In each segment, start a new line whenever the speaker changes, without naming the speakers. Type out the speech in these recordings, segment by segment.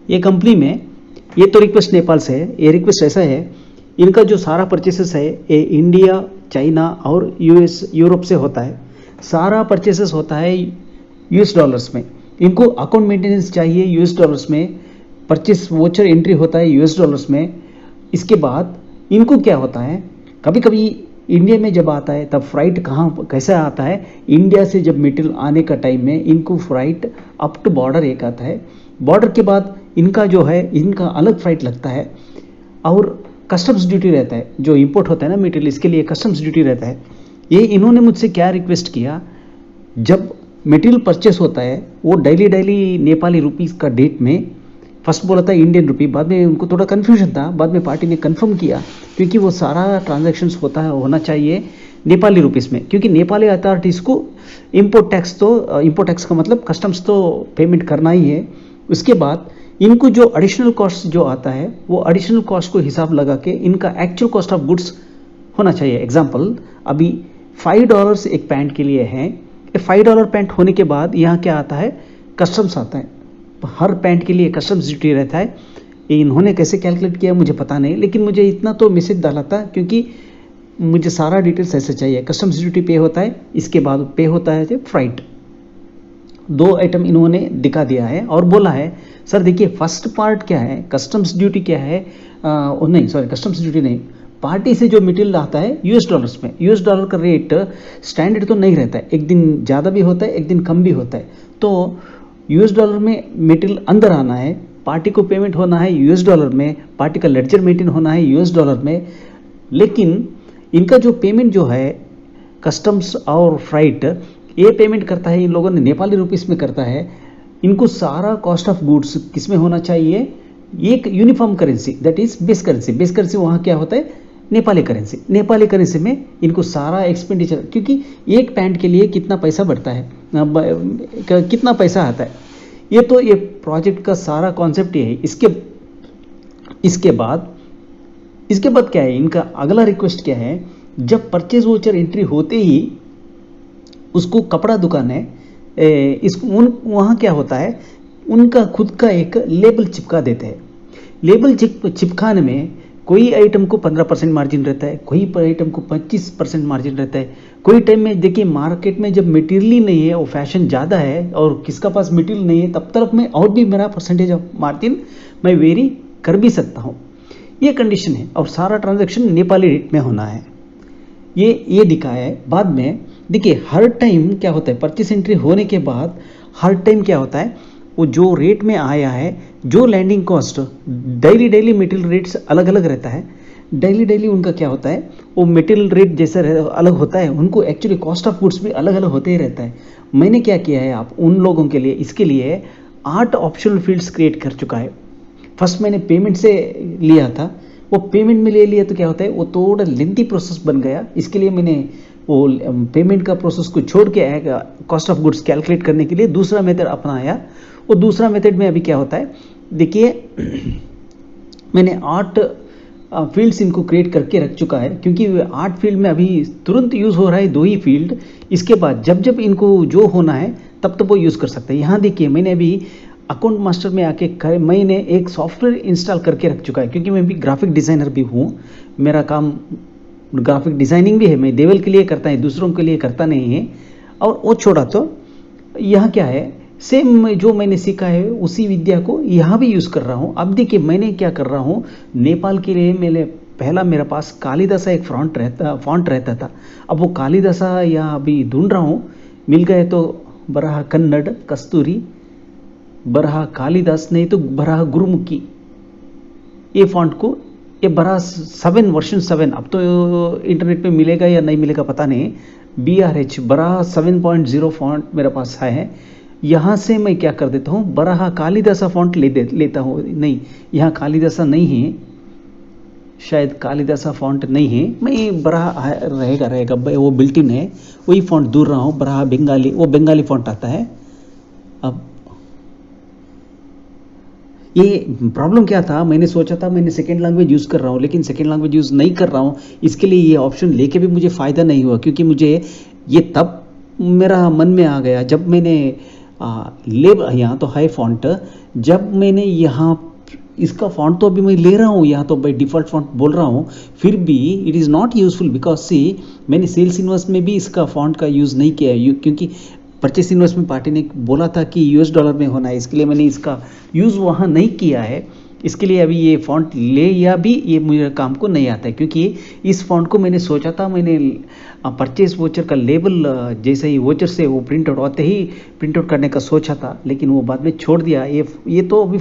ये कंपनी में ये तो रिक्वेस्ट नेपाल से है, ये रिक्वेस्ट ऐसा है, इनका जो सारा परचेसेस है ये इंडिया, चाइना और यूएस, यूरोप से होता है। सारा परचेसेस होता है यूएस डॉलर्स में। इनको अकाउंट मेंटेनेंस चाहिए यूएस डॉलर्स में, परचेस वोचर एंट्री होता है यूएस डॉलर्स में। इसके बाद इनको क्या होता है, कभी कभी इंडिया में जब आता है तब फ्राइट कहाँ कैसे आता है, इंडिया से जब मटेरियल आने का टाइम में इनको फ्राइट अप टू बॉर्डर एक आता है, बॉर्डर के बाद इनका जो है इनका अलग फ्राइट लगता है और कस्टम्स ड्यूटी रहता है। जो इंपोर्ट होता है ना मटेरियल, इसके लिए कस्टम्स ड्यूटी रहता है। ये इन्होंने मुझसे क्या रिक्वेस्ट किया, जब मटेरियल परचेस होता है वो डेली नेपाली रुपीज़ का डेट में, फर्स्ट बोला था इंडियन रुपी, बाद में उनको थोड़ा कन्फ्यूजन था, बाद में पार्टी ने कंफर्म किया क्योंकि वो सारा ट्रांजैक्शंस होना चाहिए नेपाली रुपीस में, क्योंकि नेपाली अथॉरिटीज़ को इंपोर्ट टैक्स का मतलब कस्टम्स तो पेमेंट करना ही है। उसके बाद इनको जो एडिशनल कॉस्ट जो आता है वो एडिशनल कॉस्ट को हिसाब लगा के इनका एक्चुअल कॉस्ट ऑफ गुड्स होना चाहिए। एग्जाम्पल, अभी $5 एक पैंट के लिए है, $5 पैंट होने के बाद यहाँ क्या आता है, कस्टम्स आता है। हर पैंट के लिए कस्टम्स ड्यूटी रहता है। ये इन्होंने कैसे कैलकुलेट किया मुझे पता नहीं, लेकिन मुझे इतना तो मैसेज डाला था क्योंकि मुझे सारा डिटेल्स ऐसे चाहिए। कस्टम्स ड्यूटी पे होता है, इसके बाद पे होता है फ्राइट। 2 आइटम इन्होंने दिखा दिया है और बोला है सर देखिए फर्स्ट पार्ट क्या है, कस्टम्स ड्यूटी क्या है, नहीं सॉरी कस्टम्स ड्यूटी नहीं, पार्टी से जो मटेरियल आता है यूएस डॉलर्स में, यूएस डॉलर का रेट स्टैंडर्ड तो नहीं रहता है, एक दिन ज़्यादा भी होता है एक दिन कम भी होता है। तो यूएस डॉलर में मटेरियल अंदर आना है, पार्टी को पेमेंट होना है यूएस डॉलर में, पार्टी का लेडजर मेंटेन होना है यूएस डॉलर में, लेकिन इनका जो पेमेंट जो है कस्टम्स और फ्राइट ये पेमेंट करता है इन लोगों ने नेपाली रुपीस में करता है। इनको सारा कॉस्ट ऑफ गुड्स किस में होना चाहिए, एक uniform currency that is base currency. Base currency वहाँ क्या होता है, नेपाली करेंसी। नेपाली करेंसी में इनको सारा एक्सपेंडिचर, क्योंकि एक पैंट के लिए कितना पैसा बढ़ता है, कितना पैसा आता है, ये तो ये प्रोजेक्ट का सारा कॉन्सेप्ट ये है। इसके बाद क्या है, इनका अगला रिक्वेस्ट क्या है, जब परचेज वोचर एंट्री होते ही उसको कपड़ा दुकान है वहाँ क्या होता है, उनका खुद का एक लेबल चिपका देते हैं। लेबल चिपकाने में कोई आइटम को 15% मार्जिन रहता है, कोई आइटम को 25% मार्जिन रहता है। कोई टाइम में देखिए मार्केट में जब मटेरियल ही नहीं है, वो फैशन ज़्यादा है और किसका पास मटेरियल नहीं है, तब तक मैं और भी मेरा परसेंटेज ऑफ मार्जिन मैं वेरी कर भी सकता हूँ। ये कंडीशन है और सारा ट्रांजैक्शन नेपाली रेट में होना है, ये दिखाया है। बाद में देखिए हर टाइम क्या होता है, परचेस एंट्री होने के बाद हर टाइम क्या होता है, वो जो रेट में आया है, जो landing cost daily material rates अलग अलग रहता है। डेली उनका क्या होता है, वो मटेरियल रेट जैसा अलग होता है, उनको एक्चुअली कॉस्ट ऑफ गुड्स भी अलग अलग होते ही रहता है। मैंने क्या किया है आप उन लोगों के लिए, इसके लिए 8 ऑप्शनल फील्ड्स क्रिएट कर चुका है। फर्स्ट मैंने पेमेंट से लिया था, वो पेमेंट में ले लिया तो क्या होता है, वो थोड़ा लेंथी प्रोसेस बन गया। इसके लिए मैंने वो पेमेंट का प्रोसेस को छोड़ के कॉस्ट ऑफ गुड्स कैलकुलेट करने के लिए दूसरा मेथड अपनाया। वो दूसरा मेथड में अभी क्या होता है, देखिए मैंने 8 फील्ड्स इनको क्रिएट करके रख चुका है, क्योंकि 8 फील्ड में अभी तुरंत यूज़ हो रहा है 2 ही फील्ड। इसके बाद जब इनको जो होना है तब वो यूज़ कर सकते हैं। यहाँ देखिए मैंने अभी अकाउंट मास्टर में आके मैंने एक सॉफ्टवेयर इंस्टॉल करके रख चुका है, क्योंकि मैं भी ग्राफिक डिज़ाइनर भी हूँ, मेरा काम ग्राफिक डिज़ाइनिंग भी है। मैं देवल के लिए करता है, दूसरों के लिए करता नहीं है। और वो छोड़ा तो यहाँ क्या है, सेम जो मैंने सीखा है उसी विद्या को यहाँ भी यूज़ कर रहा हूँ। अब देखिए मैंने क्या कर रहा हूँ, नेपाल के लिए मेरे पास कालिदासा एक फॉन्ट रहता था। अब वो कालिदासा यहाँ अभी ढूंढ रहा हूँ, मिल गए तो बराह कन्नड़ कस्तूरी, बराह कालिदास, नहीं तो बराह गुरुमुखी, ये फॉन्ट को, ये बराह 7 वर्जन 7, अब तो इंटरनेट पे मिलेगा या नहीं मिलेगा पता नहीं, BRH बराह 7.0 फॉन्ट मेरे पास है। यहाँ से मैं क्या कर देता हूँ, बराह कालिदासा फॉन्ट लेता हूँ। नहीं, यहाँ कालिदासा नहीं है, शायद कालिदासा फॉन्ट नहीं है, मैं बराह रहेगा वो बिल्ट इन है, वही फॉन्ट दूर रहा हूँ, बराह बंगाली, वो बंगाली फॉन्ट आता है। अब ये प्रॉब्लम क्या था, मैंने सोचा था मैंने सेकेंड लैंग्वेज यूज़ कर रहा हूँ, लेकिन सेकेंड लैंग्वेज यूज़ नहीं कर रहा हूँ। इसके लिए ये ऑप्शन लेके भी मुझे फ़ायदा नहीं हुआ, क्योंकि मुझे ये तब मेरा मन में आ गया जब मैंने लेबल यहाँ तो है फॉन्ट, जब मैंने यहाँ इसका फॉन्ट तो अभी मैं ले रहा हूँ, यहाँ तो बाई डिफ़ॉल्ट फॉन्ट बोल रहा हूँ, फिर भी it is not useful because see मैंने सेल्स इन्वर्स में भी इसका फॉन्ट का यूज़ नहीं किया है, क्योंकि परचेस इन्वर्स में पार्टी ने बोला था कि यूएस डॉलर में होना है, इसके लिए मैंने इसका यूज़ वहाँ नहीं किया है। इसके लिए अभी ये फ़ॉन्ट ले या भी ये मुझे काम को नहीं आता है, क्योंकि इस फ़ॉन्ट को मैंने सोचा था, मैंने परचेस वोचर का लेबल जैसे ही वोचर से वो प्रिंट आउट आते ही प्रिंट आउट करने का सोचा था, लेकिन वो बाद में छोड़ दिया। ये तो अभी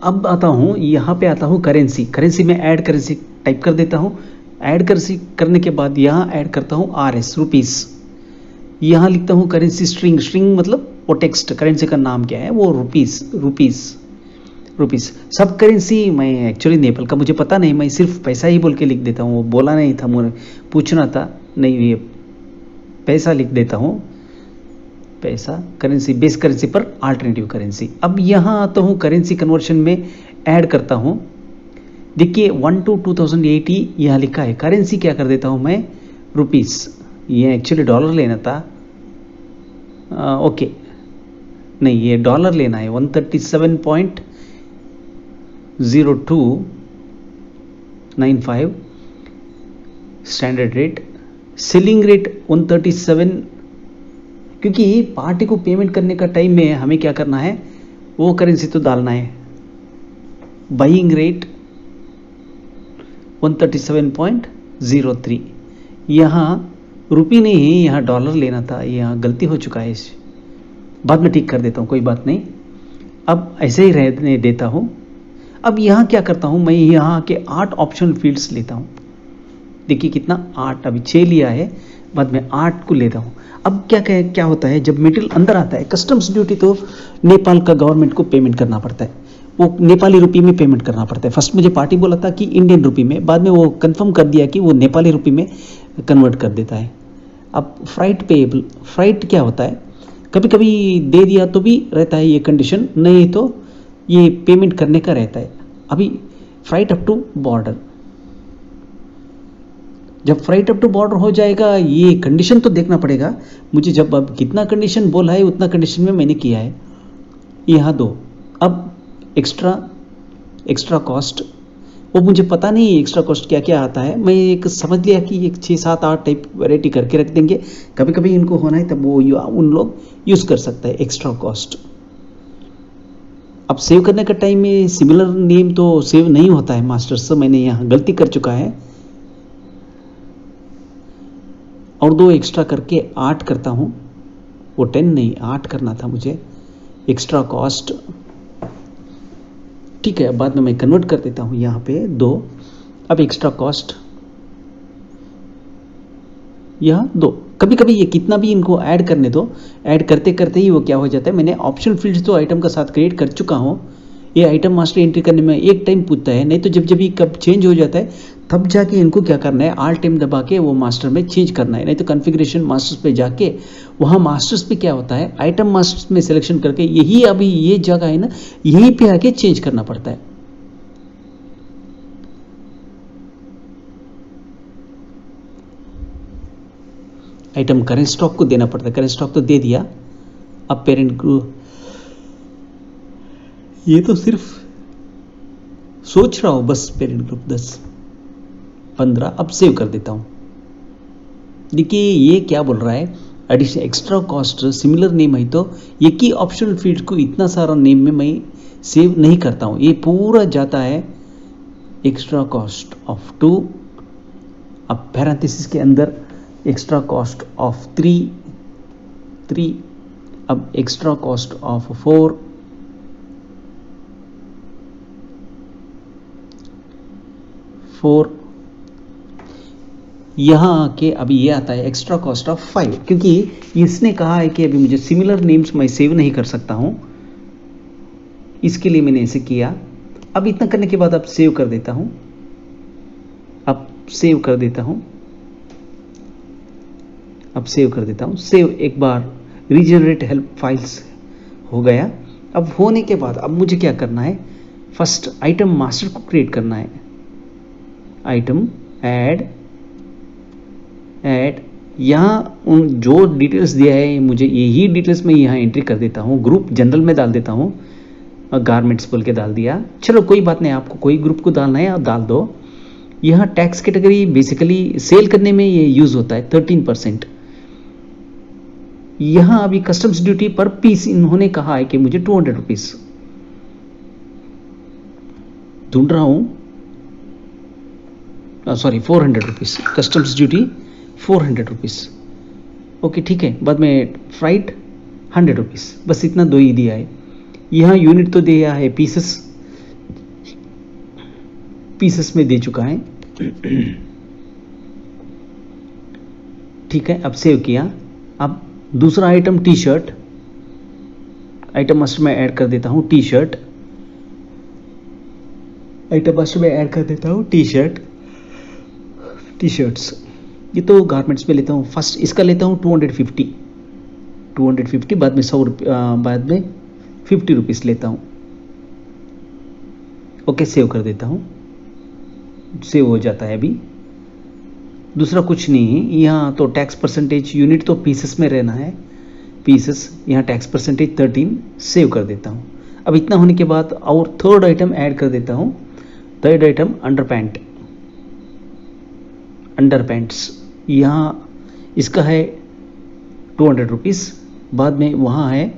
अब आता हूँ, यहाँ पे आता हूँ करेंसी में ऐड करेंसी टाइप कर देता हूँ। ऐड करेंसी करने के बाद यहाँ ऐड करता हूँ RS रुपीज़, यहाँ लिखता हूँ करेंसी स्ट्रिंग मतलब वो टेक्स्ट करेंसी का नाम क्या है वो रुपीज़। सब करेंसी मैं एक्चुअली नेपाल का मुझे पता नहीं, मैं सिर्फ पैसा ही बोल के लिख देता हूँ, वो बोला नहीं था, मुझे पूछना था, नहीं ये पैसा लिख देता हूँ, पैसा करेंसी बेस करेंसी पर अल्टरनेटिव करेंसी। अब यहाँ आता हूँ करेंसी कन्वर्शन में ऐड करता हूँ। देखिए 1 to 2080 यहाँ लिखा है, करेंसी क्या कर देता हूँ मैं रुपीज़, ये एक्चुअली डॉलर लेना था, ओके नहीं ये डॉलर लेना है 137.0295 स्टैंडर्ड रेट, सेलिंग रेट 137, क्योंकि पार्टी को पेमेंट करने का टाइम में हमें क्या करना है वो करेंसी तो डालना है। बाइंग रेट 137.03, यहाँ रुपी नहीं है, यहाँ डॉलर लेना था, यहाँ गलती हो चुका है, इस बाद में ठीक कर देता हूँ, कोई बात नहीं, अब ऐसे ही रहने देता हूँ। अब यहाँ क्या करता हूँ मैं, यहाँ के 8 ऑप्शनल फील्ड्स लेता हूँ। देखिए कितना 8, अभी 6 लिया है, बाद में 8 को लेता हूँ। अब क्या होता है, जब मटेरियल अंदर आता है कस्टम्स ड्यूटी तो नेपाल का गवर्नमेंट को पेमेंट करना पड़ता है, वो नेपाली रुपये में पेमेंट करना पड़ता है। फर्स्ट मुझे पार्टी बोला था कि इंडियन रुपये में, बाद में वो कंफर्म कर दिया कि वो नेपाली रुपये में कन्वर्ट कर देता है। अब फ्राइट पेएबल, फ्राइट क्या होता है, कभी कभी दे दिया तो भी रहता है ये कंडीशन, नहीं तो ये पेमेंट करने का रहता है। अभी फ्राइट अप टू बॉर्डर, जब फ्राइट अप टू बॉर्डर हो जाएगा, ये कंडीशन तो देखना पड़ेगा मुझे, जब अब कितना कंडीशन बोला है उतना कंडीशन में मैंने किया है, यहाँ 2। अब एक्स्ट्रा कॉस्ट, वो मुझे पता नहीं एक्स्ट्रा कॉस्ट क्या क्या आता है, मैं एक समझ लिया कि एक 6, 7, 8 टाइप वैरायटी करके रख देंगे, कभी कभी इनको होना है तब वो उन लोग यूज़ कर सकता है एक्स्ट्रा कॉस्ट। अब सेव करने का टाइम में सिमिलर नेम तो सेव नहीं होता है मास्टर्स, से मैंने यहाँ गलती कर चुका है, और 2 एक्स्ट्रा करके 8 करता हूँ, वो 10 नहीं 8 करना था मुझे, एक्स्ट्रा कॉस्ट, ठीक है। बाद में मैं कन्वर्ट कर देता हूँ यहाँ पे 2। अब एक्स्ट्रा कॉस्ट यहाँ 2, कभी कभी ये कितना भी इनको ऐड करने दो, ऐड करते करते ही वो क्या हो जाता है, मैंने ऑप्शन फील्ड्स तो आइटम का साथ क्रिएट कर चुका हूँ, ये आइटम मास्टर एंट्री करने में एक टाइम पूछता है, नहीं तो जब ये कब चेंज हो जाता है तब जाके इनको क्या करना है, आल टाइम दबा के वो मास्टर में चेंज करना है, नहीं तो कॉन्फ़िगरेशन मास्टर्स पे जाके वहाँ मास्टर्स पे क्या होता है, आइटम मास्टर्स में सिलेक्शन करके यही अभी ये जगह है ना, यहीं पे आके चेंज करना पड़ता है। आइटम करेंट स्टॉक को देना पड़ता है, करेंट स्टॉक तो दे दिया। अब पेरेंट ग्रुप, ये तो सिर्फ सोच रहा हूं बस, पेरेंट ग्रुप 10, 15, अब सेव कर देता हूं। देखिए ये क्या बोल रहा है, addition extra cost similar name है, तो एक ही ऑप्शनल फील्ड को इतना सारा नेम में मैं सेव नहीं करता हूं, ये पूरा जाता है एक्स्ट्रा कॉस्ट ऑफ 2, अब पैरेंथेसिस के अंदर एक्स्ट्रा कॉस्ट ऑफ 3, अब एक्स्ट्रा कॉस्ट ऑफ 4, यहाँ आके अभी ये आता है एक्स्ट्रा कॉस्ट ऑफ 5, क्योंकि इसने कहा है कि अभी मुझे सिमिलर नेम्स मैं सेव नहीं कर सकता हूँ, इसके लिए मैंने ऐसे किया। अब इतना करने के बाद अब सेव कर देता हूँ, सेव एक बार रीजनरेट हेल्प फाइल्स हो गया। अब होने के बाद अब मुझे क्या करना है, फर्स्ट आइटम मास्टर को क्रिएट करना है, आइटम ऐड यहाँ उन जो डिटेल्स दिया है मुझे यही डिटेल्स में यहाँ एंट्री कर देता हूँ, ग्रुप जनरल में डाल देता हूँ, गारमेंट्स बोल के डाल दिया, चलो कोई बात नहीं, आपको कोई ग्रुप को डालना है आप डाल दो। यहाँ टैक्स कैटेगरी बेसिकली सेल करने में ये यूज होता है 13%। यहाँ अभी कस्टम्स ड्यूटी पर पीस इन्होंने कहा है कि मुझे 200 रुपीज ढूंढ रहा हूँ, sorry 400 rupees, customs duty 400 rupees. Okay ठीक है, बाद में फ्राइट 100 रुपीज, बस इतना दो ही दिया है। यहाँ यूनिट तो दिया है, पीसेस में दे चुका है। ठीक है, अब सेव किया। अब दूसरा item T shirt, item must में ऐड कर देता हूँ टी शर्ट, आइटम मस्ट में ऐड कर देता हूँ टी शर्ट्स। ये तो गारमेंट्स में लेता हूँ, फर्स्ट इसका लेता हूँ 250, बाद में 100 बाद में 50 रुपीज़ लेता हूँ। ओके सेव कर देता हूँ, सेव हो जाता है। अभी दूसरा कुछ नहीं है, यहाँ तो टैक्स परसेंटेज यूनिट तो पीसेस में रहना है, पीसेस, यहाँ टैक्स परसेंटेज 13 सेव कर देता हूँ। अब इतना होने के बाद और थर्ड आइटम ऐड कर देता हूँ, थर्ड आइटम अंडर पैंट्स, यहाँ इसका है 200 रुपीज़, बाद में वहाँ है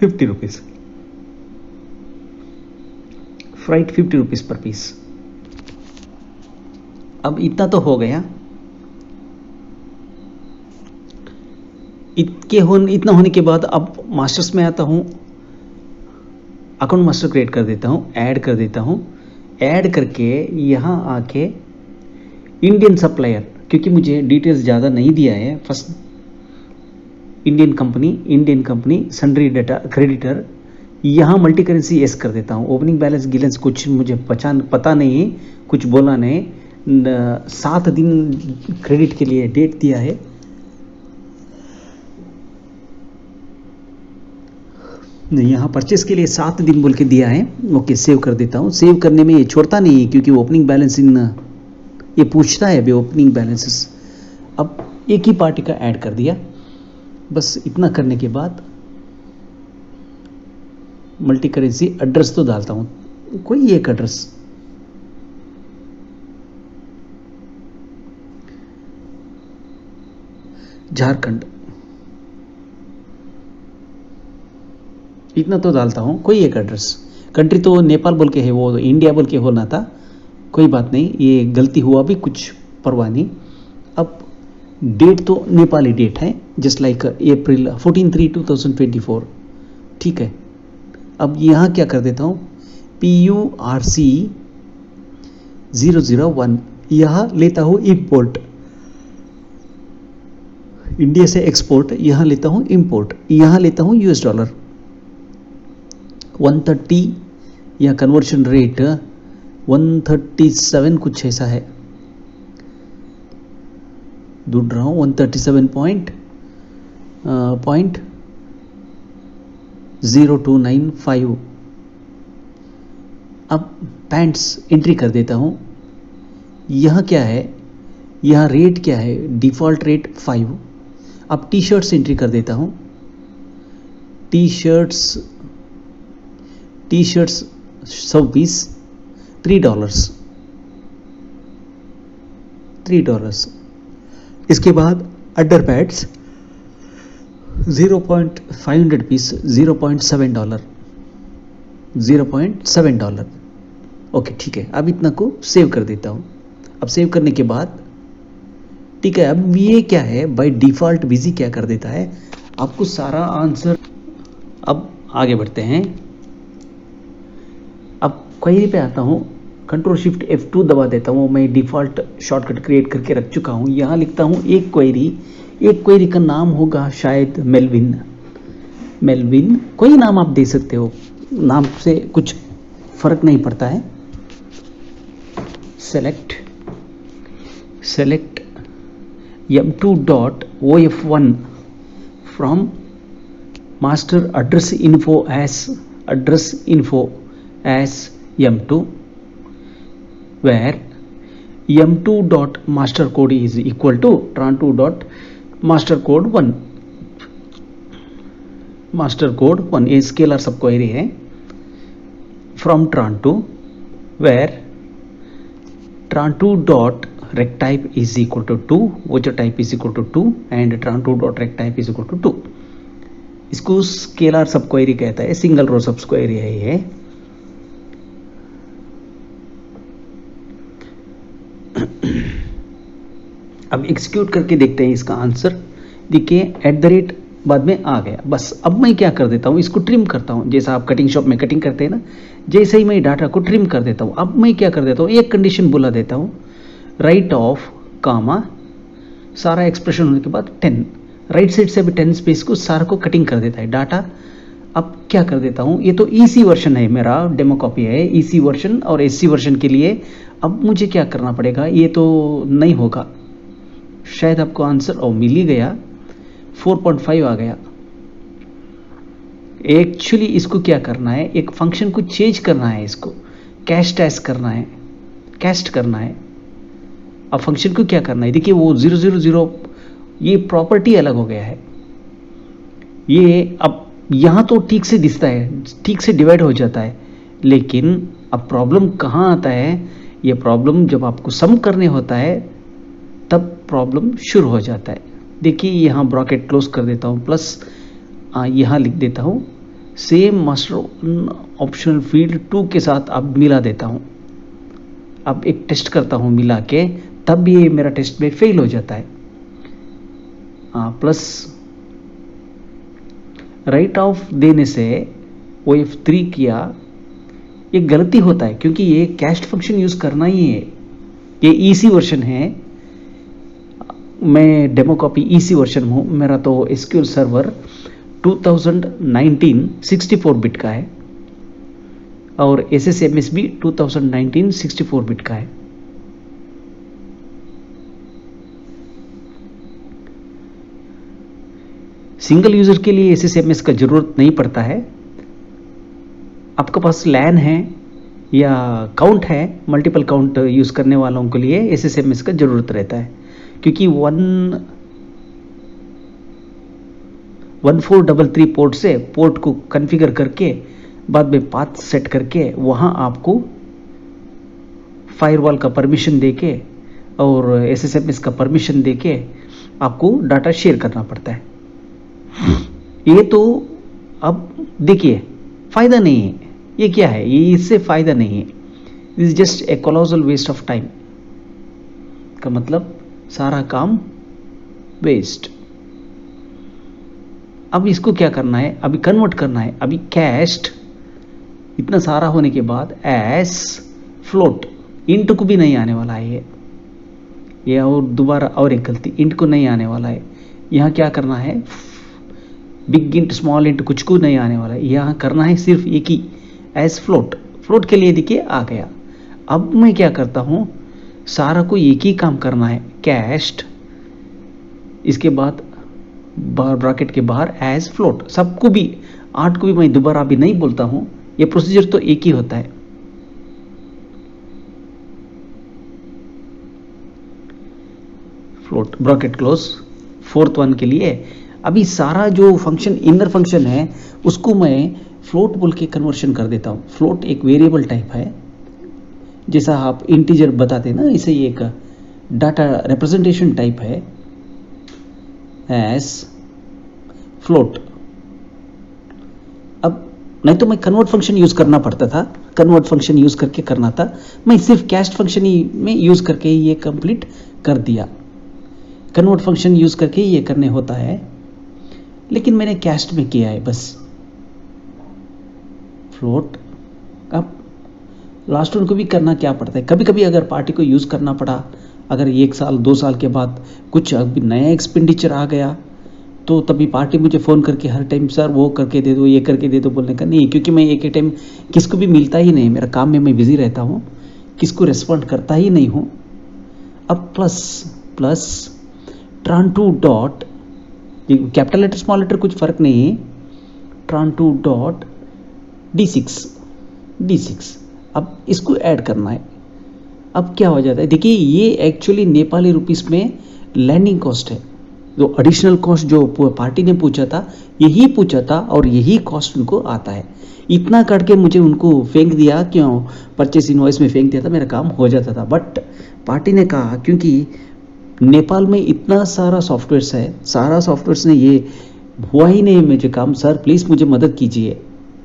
50 रुपीज़, फ्राइट 50 रुपीज़ पर पीस। अब इतना तो हो गया। इतना होने के बाद अब मास्टर्स में आता हूँ, अकाउंट मास्टर क्रिएट कर देता हूँ, ऐड कर देता हूँ। ऐड करके यहाँ आके इंडियन सप्लायर, क्योंकि मुझे डिटेल्स ज़्यादा नहीं दिया है, first Indian company sundry data creditor, यहाँ मल्टी करेंसी एस कर देता हूँ। ओपनिंग बैलेंस गिलेंस कुछ मुझे पता नहीं है, कुछ बोला नहीं। 7 दिन क्रेडिट के लिए डेट दिया है। यहाँ परचेस के लिए 7 दिन बोल के दिया है। ओके सेव कर देता हूँ। सेव करने में ये छोड़ता नहीं है, क्योंकि ओपनिंग बैलेंस ये पूछता है अभी ओपनिंग बैलेंसेस। अब एक ही पार्टी का ऐड कर दिया। बस इतना करने के बाद मल्टी करेंसी एड्रेस तो डालता हूँ, कोई एक एड्रेस, झारखंड, इतना तो डालता हूँ, कोई एक एड्रेस। कंट्री तो नेपाल बोल के है, वो इंडिया बोल के होना था, कोई बात नहीं, ये गलती हुआ भी, कुछ परवाह नहीं। अब डेट तो नेपाली डेट है, जस्ट लाइक अप्रैल 14/3/2024। ठीक है, अब यहाँ क्या कर देता हूँ, PURC 001, यहाँ लेता हूँ इम्पोर्ट, इंडिया से एक्सपोर्ट, यहाँ लेता हूँ इम्पोर्ट, यहाँ लेता हूँ $, 130 या कन्वर्शन रेट 137 कुछ ऐसा है, ढूंढ रहा हूँ, 137.0295। अब पैंट्स एंट्री कर देता हूँ। यहाँ क्या है, यहाँ रेट क्या है, डिफ़ॉल्ट रेट 5। अब टी शर्ट्स एंट्री कर देता हूँ। T shirts 100 piece, $3। इसके बाद अंडर पैड्स 0.500 पीस, $0.7। ओके ठीक है, अब इतना को सेव कर देता हूँ। अब सेव करने के बाद ठीक है, अब ये क्या है, बाय डिफ़ॉल्ट बिजी क्या कर देता है, आपको सारा आंसर। अब आगे बढ़ते हैं। अब क्वेरी पे आता हूँ, Ctrl+Shift+F2 दबा देता हूँ। मैं डिफ़ॉल्ट शॉर्टकट क्रिएट करके रख चुका हूँ। यहाँ लिखता हूँ एक क्वेरी का नाम होगा शायद मेलविन, कोई नाम आप दे सकते हो, नाम से कुछ फर्क नहीं पड़ता है। Select m2.of1 from master address info as m2, where m2 dot master code is equal to tran2 dot master code 1, master code 1 ये स्केलर सब क्वेरी है from tran2 where tran2 dot rect type is equal to 2, voucher type is equal to 2 and tran2 dot rect type is equal to 2. इसको scalar सब query कहता है, single row सब query है ये। अब एग्जीक्यूट करके देखते हैं इसका आंसर। देखिए @ बाद में आ गया। बस अब मैं क्या कर देता हूँ, इसको ट्रिम करता हूँ, जैसा आप कटिंग शॉप में कटिंग करते हैं ना, जैसे ही मैं डाटा को ट्रिम कर देता हूँ। अब मैं क्या कर देता हूँ, एक कंडीशन बुला देता हूँ, राइट ऑफ कामा सारा एक्सप्रेशन होने के बाद 10, राइट साइड से भी 10 स्पेस को सारा को कटिंग कर देता है डाटा। अब क्या कर देता हूँ, ये तो ईसी वर्जन है मेरा, डेमो कॉपी है, ईसी वर्जन और एससी वर्जन के लिए अब मुझे क्या करना पड़ेगा, ये तो नहीं होगा। शायद आपको आंसर और मिल ही गया, 4.5 आ गया। एक्चुअली इसको क्या करना है, एक फंक्शन को चेंज करना है, इसको कैस्ट करना है, कैस्ट करना है। अब फंक्शन को क्या करना है, देखिए वो 000 ये प्रॉपर्टी अलग हो गया है। ये अब यहाँ तो ठीक से दिखता है, ठीक से डिवाइड हो जाता है, लेकिन अब प्रॉब्लम कहाँ आता है, ये प्रॉब्लम जब आपको सम करने होता है तब प्रॉब्लम शुरू हो जाता है। देखिए यहाँ ब्रैकेट क्लोज कर देता हूँ, प्लस यहाँ लिख देता हूँ सेम मास्टर ऑप्शनल फील्ड 2 के साथ अब मिला देता हूँ। अब एक टेस्ट करता हूँ मिला के, तब ये मेरा टेस्ट में फेल हो जाता है। प्लस राइट ऑफ देने से वो F3 किया, ये गलती होता है क्योंकि ये कैस्ट फंक्शन यूज करना ही है। ये ईसी वर्जन है, मैं डेमो कॉपी ईसी वर्जन हूँ, मेरा तो SQL सर्वर 2019 64 बिट का है और SSMS भी 2019 64 बिट का है। सिंगल यूजर के लिए SSMS का जरूरत नहीं पड़ता है। आपके पास LAN है या काउंट है, मल्टीपल काउंट यूज करने वालों के लिए SSMS का जरूरत रहता है, क्योंकि 1433 पोर्ट से पोर्ट को कॉन्फ़िगर करके बाद में पाथ सेट करके वहां आपको फायरवॉल का परमिशन देके और SSMS का परमिशन देके आपको डाटा शेयर करना पड़ता है। ये तो अब देखिए फायदा नहीं है, ये क्या है, ये इससे फायदा नहीं है, is just a colossal waste of time का मतलब सारा काम वेस्ट। अब इसको क्या करना है, अभी कन्वर्ट करना है। अभी कैस्ट इतना सारा होने के बाद एस फ्लोट, इंट को भी नहीं आने वाला है ये और दोबारा और एक गलती, इंट को नहीं आने वाला है। यहाँ क्या करना है, बिग इंट स्मॉल इंट कुछ को नहीं आने वाला है, यहाँ करना है सिर्फ एक ही एस फ्लोट। फ्लोट के लिए देखिए आ गया। अब मैं क्या करता हूँ, सारा को एक ही काम करना है, कैस्ट इसके बाद ब्रैकेट के बाहर एज फ्लोट, सबको भी 8 को भी मैं दोबारा भी नहीं बोलता हूं, ये प्रोसीजर तो एक ही होता है। Float bracket close, 4th one के लिए अभी सारा जो फंक्शन इनर फंक्शन है उसको मैं फ्लोट बोल के कन्वर्शन कर देता हूं। फ्लोट एक वेरिएबल टाइप है, जैसा आप इंटीजर बताते ना, इसे एक डाटा रिप्रेजेंटेशन टाइप है एज फ्लोट। अब नहीं तो मैं कन्वर्ट फंक्शन यूज करना पड़ता था, कन्वर्ट फंक्शन यूज करके करना था, मैं सिर्फ कैस्ट फंक्शन ही में यूज करके ये कंप्लीट कर दिया। कन्वर्ट फंक्शन यूज करके ये करने होता है, लेकिन मैंने कैस्ट में किया है बस फ्लोट। अब लास्ट वन को भी करना क्या पड़ता है, कभी कभी अगर पार्टी को यूज करना पड़ा, अगर 1 साल 2 साल के बाद कुछ अभी नया एक्सपेंडिचर आ गया तो तभी पार्टी मुझे फ़ोन करके हर टाइम सर वो करके दे दो, ये करके दे दो बोलने का नहीं, क्योंकि मैं एक ही टाइम किसको भी मिलता ही नहीं, मेरा काम में मैं बिजी रहता हूँ, किसको रेस्पॉन्ड करता ही नहीं हूँ। अब plus tran2 dot, capital letter small letter कुछ फर्क नहीं है, tran2 डॉट d6। अब इसको ऐड करना है, अब क्या हो जाता है, देखिए ये एक्चुअली नेपाली रुपीस में लैंडिंग कॉस्ट है। जो एडिशनल कॉस्ट जो पार्टी ने पूछा था, यही पूछा था और यही कॉस्ट उनको आता है। इतना काट के मुझे उनको फेंक दिया, क्यों परचेस इनवॉइस में फेंक दिया था, मेरा काम हो जाता था। बट पार्टी ने कहा क्योंकि नेपाल में इतना सारा सॉफ्टवेयर्स है, सारा सॉफ्टवेयर्स ने ये हुआ ही नहीं मुझे काम, सर प्लीज़ मुझे मदद कीजिए।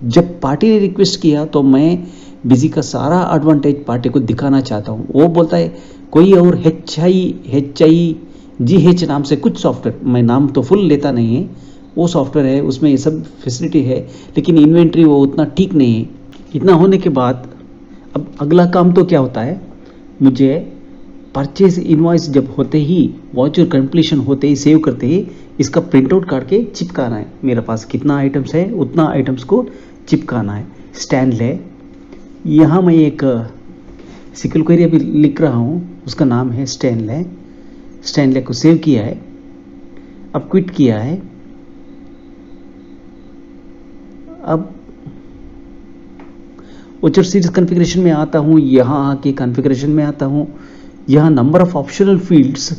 जब पार्टी ने रिक्वेस्ट किया तो मैं बिजी का सारा एडवांटेज पार्टी को दिखाना चाहता हूँ। वो बोलता है कोई और HIGH नाम से कुछ सॉफ्टवेयर, मैं नाम तो फुल लेता नहीं है, वो सॉफ्टवेयर है, उसमें ये सब फैसिलिटी है, लेकिन इन्वेंट्री वो उतना ठीक नहीं है। इतना होने के बाद अब अगला काम तो क्या होता है, मुझे परचेज इनवॉइस जब होते ही, वाउचर कंप्लीशन होते ही, सेव करते ही इसका प्रिंट आउट काट के चिपकाना है। मेरे पास कितना आइटम्स है उतना आइटम्स को चिपकाना है। स्टैनले, यहाँ मैं एक सिक्वल क्वेरी अभी लिख रहा हूँ, उसका नाम है स्टैनले। स्टैनले को सेव किया है, अब क्विट किया है। अब वाउचर सीरीज कॉन्फ़िगरेशन में आता हूँ, यहाँ आके कॉन्फ़िगरेशन में आता हूँ, यहाँ number of optional fields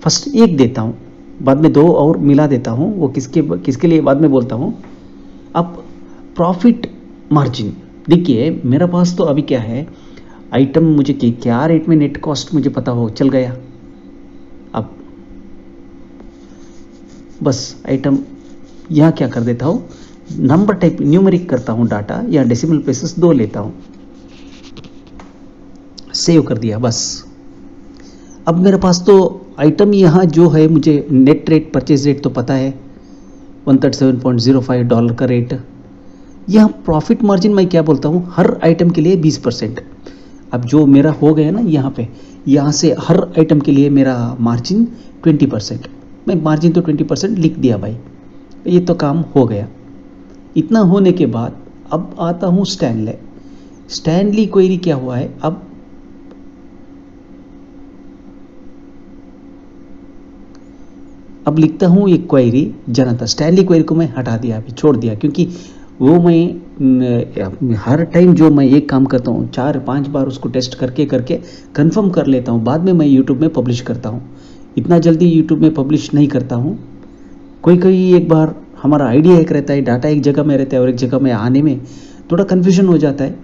first एक देता हूँ, बाद में 2 और मिला देता हूँ, वो किसके लिए बाद में बोलता हूँ। अब प्रॉफिट मार्जिन, देखिए मेरा पास तो अभी क्या है, आइटम मुझे क्या रेट में नेट कॉस्ट मुझे पता हो चल गया। अब बस आइटम यहाँ क्या कर देता हूँ, नंबर टाइप न्यूमेरिक करता हूँ डाटा, या डेसिमल प्लेसेस 2 लेता हूँ, सेव कर दिया बस। अब मेरे पास तो आइटम यहाँ जो है, मुझे नेट रेट परचेज रेट तो पता है, $137.05 का रेट। यहाँ प्रॉफिट मार्जिन मैं क्या बोलता हूँ, हर आइटम के लिए 20%। अब जो मेरा हो गया ना यहाँ पे, यहाँ से हर आइटम के लिए मेरा मार्जिन 20%, मैं मार्जिन तो 20% लिख दिया भाई, ये तो काम हो गया। इतना होने के बाद अब आता हूँ स्टैनली क्वेरी क्या हुआ है। अब लिखता हूँ एक क्वेरी जनता, स्टैनली क्वेरी को मैं हटा दिया, अभी छोड़ दिया, क्योंकि वो मैं हर टाइम जो मैं एक काम करता हूँ 4-5 बार उसको टेस्ट करके कंफर्म कर लेता हूँ, बाद में मैं यूट्यूब में पब्लिश करता हूँ। इतना जल्दी यूट्यूब में पब्लिश नहीं करता हूँ, कोई एक बार हमारा आइडिया एक रहता है, डाटा एक जगह में रहता है और एक जगह में आने में थोड़ा कन्फ्यूजन हो जाता है।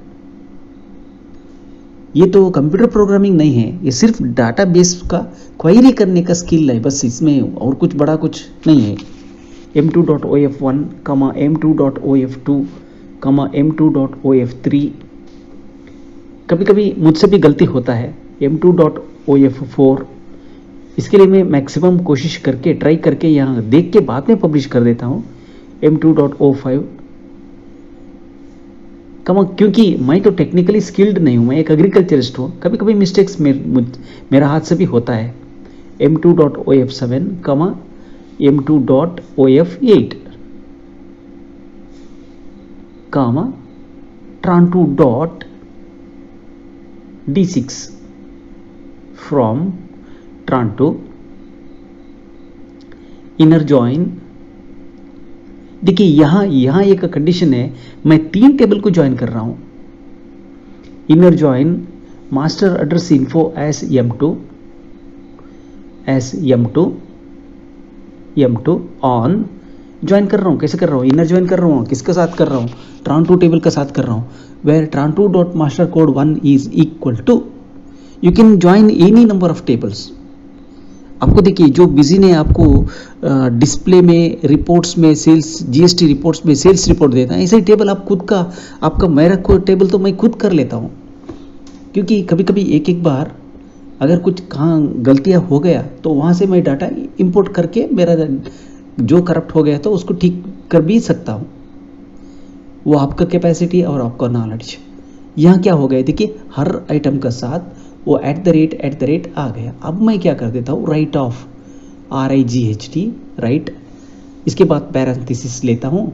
ये तो कंप्यूटर प्रोग्रामिंग नहीं है, ये सिर्फ डाटाबेस का क्वेरी करने का स्किल है बस, इसमें और कुछ बड़ा कुछ नहीं है। m2.of1, m2.of2, m2.of3, कभी कभी मुझसे भी गलती होता है, m2.of4। इसके लिए मैं मैक्सिमम कोशिश करके ट्राई करके यहाँ देख के बाद में पब्लिश कर देता हूँ m2.o5, क्योंकि मैं तो टेक्निकली स्किल्ड नहीं हूँ, मैं एक एग्रीकल्चरिस्ट हूँ, कभी कभी मिस्टेक्स मेरा हाथ से भी होता है। m2.of7, m2.of8, tran2.d6 from tran2 inner join. देखिए यहाँ एक कंडीशन है, मैं 3 टेबल को ज्वाइन कर रहा हूँ। Inner join master address info S m2 on join कर रहा हूँ। कैसे कर रहा हूँ, इनर ज्वाइन कर रहा हूँ, किसके साथ कर रहा हूँ, tran2 टेबल के साथ कर रहा हूँ, where tran2.mastercode1 is equal to, you can join any number of tables. आपको देखिए जो बिजी ने आपको डिस्प्ले में, रिपोर्ट्स में, सेल्स जीएसटी रिपोर्ट्स में सेल्स रिपोर्ट देता है, ऐसे ही टेबल आप खुद का, आपका मेरा टेबल तो मैं खुद कर लेता हूँ, क्योंकि कभी कभी एक बार अगर कुछ कहाँ गलतियाँ हो गया तो वहाँ से मैं डाटा इंपोर्ट करके मेरा जो करप्ट हो गया तो उसको ठीक कर भी सकता हूँ। वो आपका कैपेसिटी और आपका नॉलेज। यहाँ क्या हो गया, देखिए हर आइटम का साथ वो एट द रेट आ गया। अब मैं क्या कर देता हूँ, राइट ऑफ RIGHT राइट, इसके बाद पैरेंथेसिस लेता हूँ,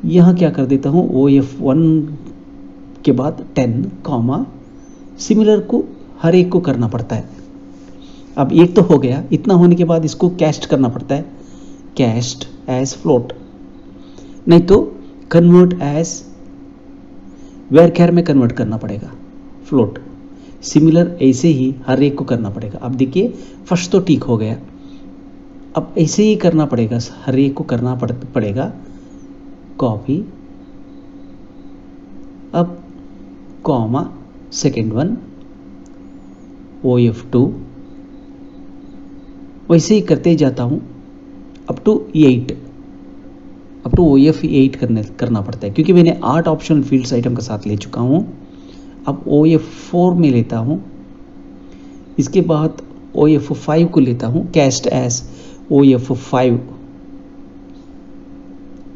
यहाँ क्या कर देता हूँ OF1 के बाद 10 कॉमा, सिमिलर को हर एक को करना पड़ता है। अब एक तो हो गया, इतना होने के बाद इसको कैस्ट करना पड़ता है, कैस्ट एज फ्लोट, नहीं तो कन्वर्ट एज वेरकैर में कन्वर्ट करना पड़ेगा फ्लोट। सिमिलर ऐसे ही हर एक को करना पड़ेगा। अब देखिए फर्स्ट तो ठीक हो गया, अब ऐसे ही करना पड़ेगा, हर एक को करना पड़ेगा। कॉपी, अब कॉमा सेकेंड वन OF2, वैसे ही करते जाता हूँ up to 8, up to OF8 करना पड़ता है, क्योंकि मैंने 8 ऑप्शनल फील्ड्स आइटम के साथ ले चुका हूँ। अब OF4 में लेता हूँ, इसके बाद OF5 को लेता हूँ, कैस्ट एज OF5।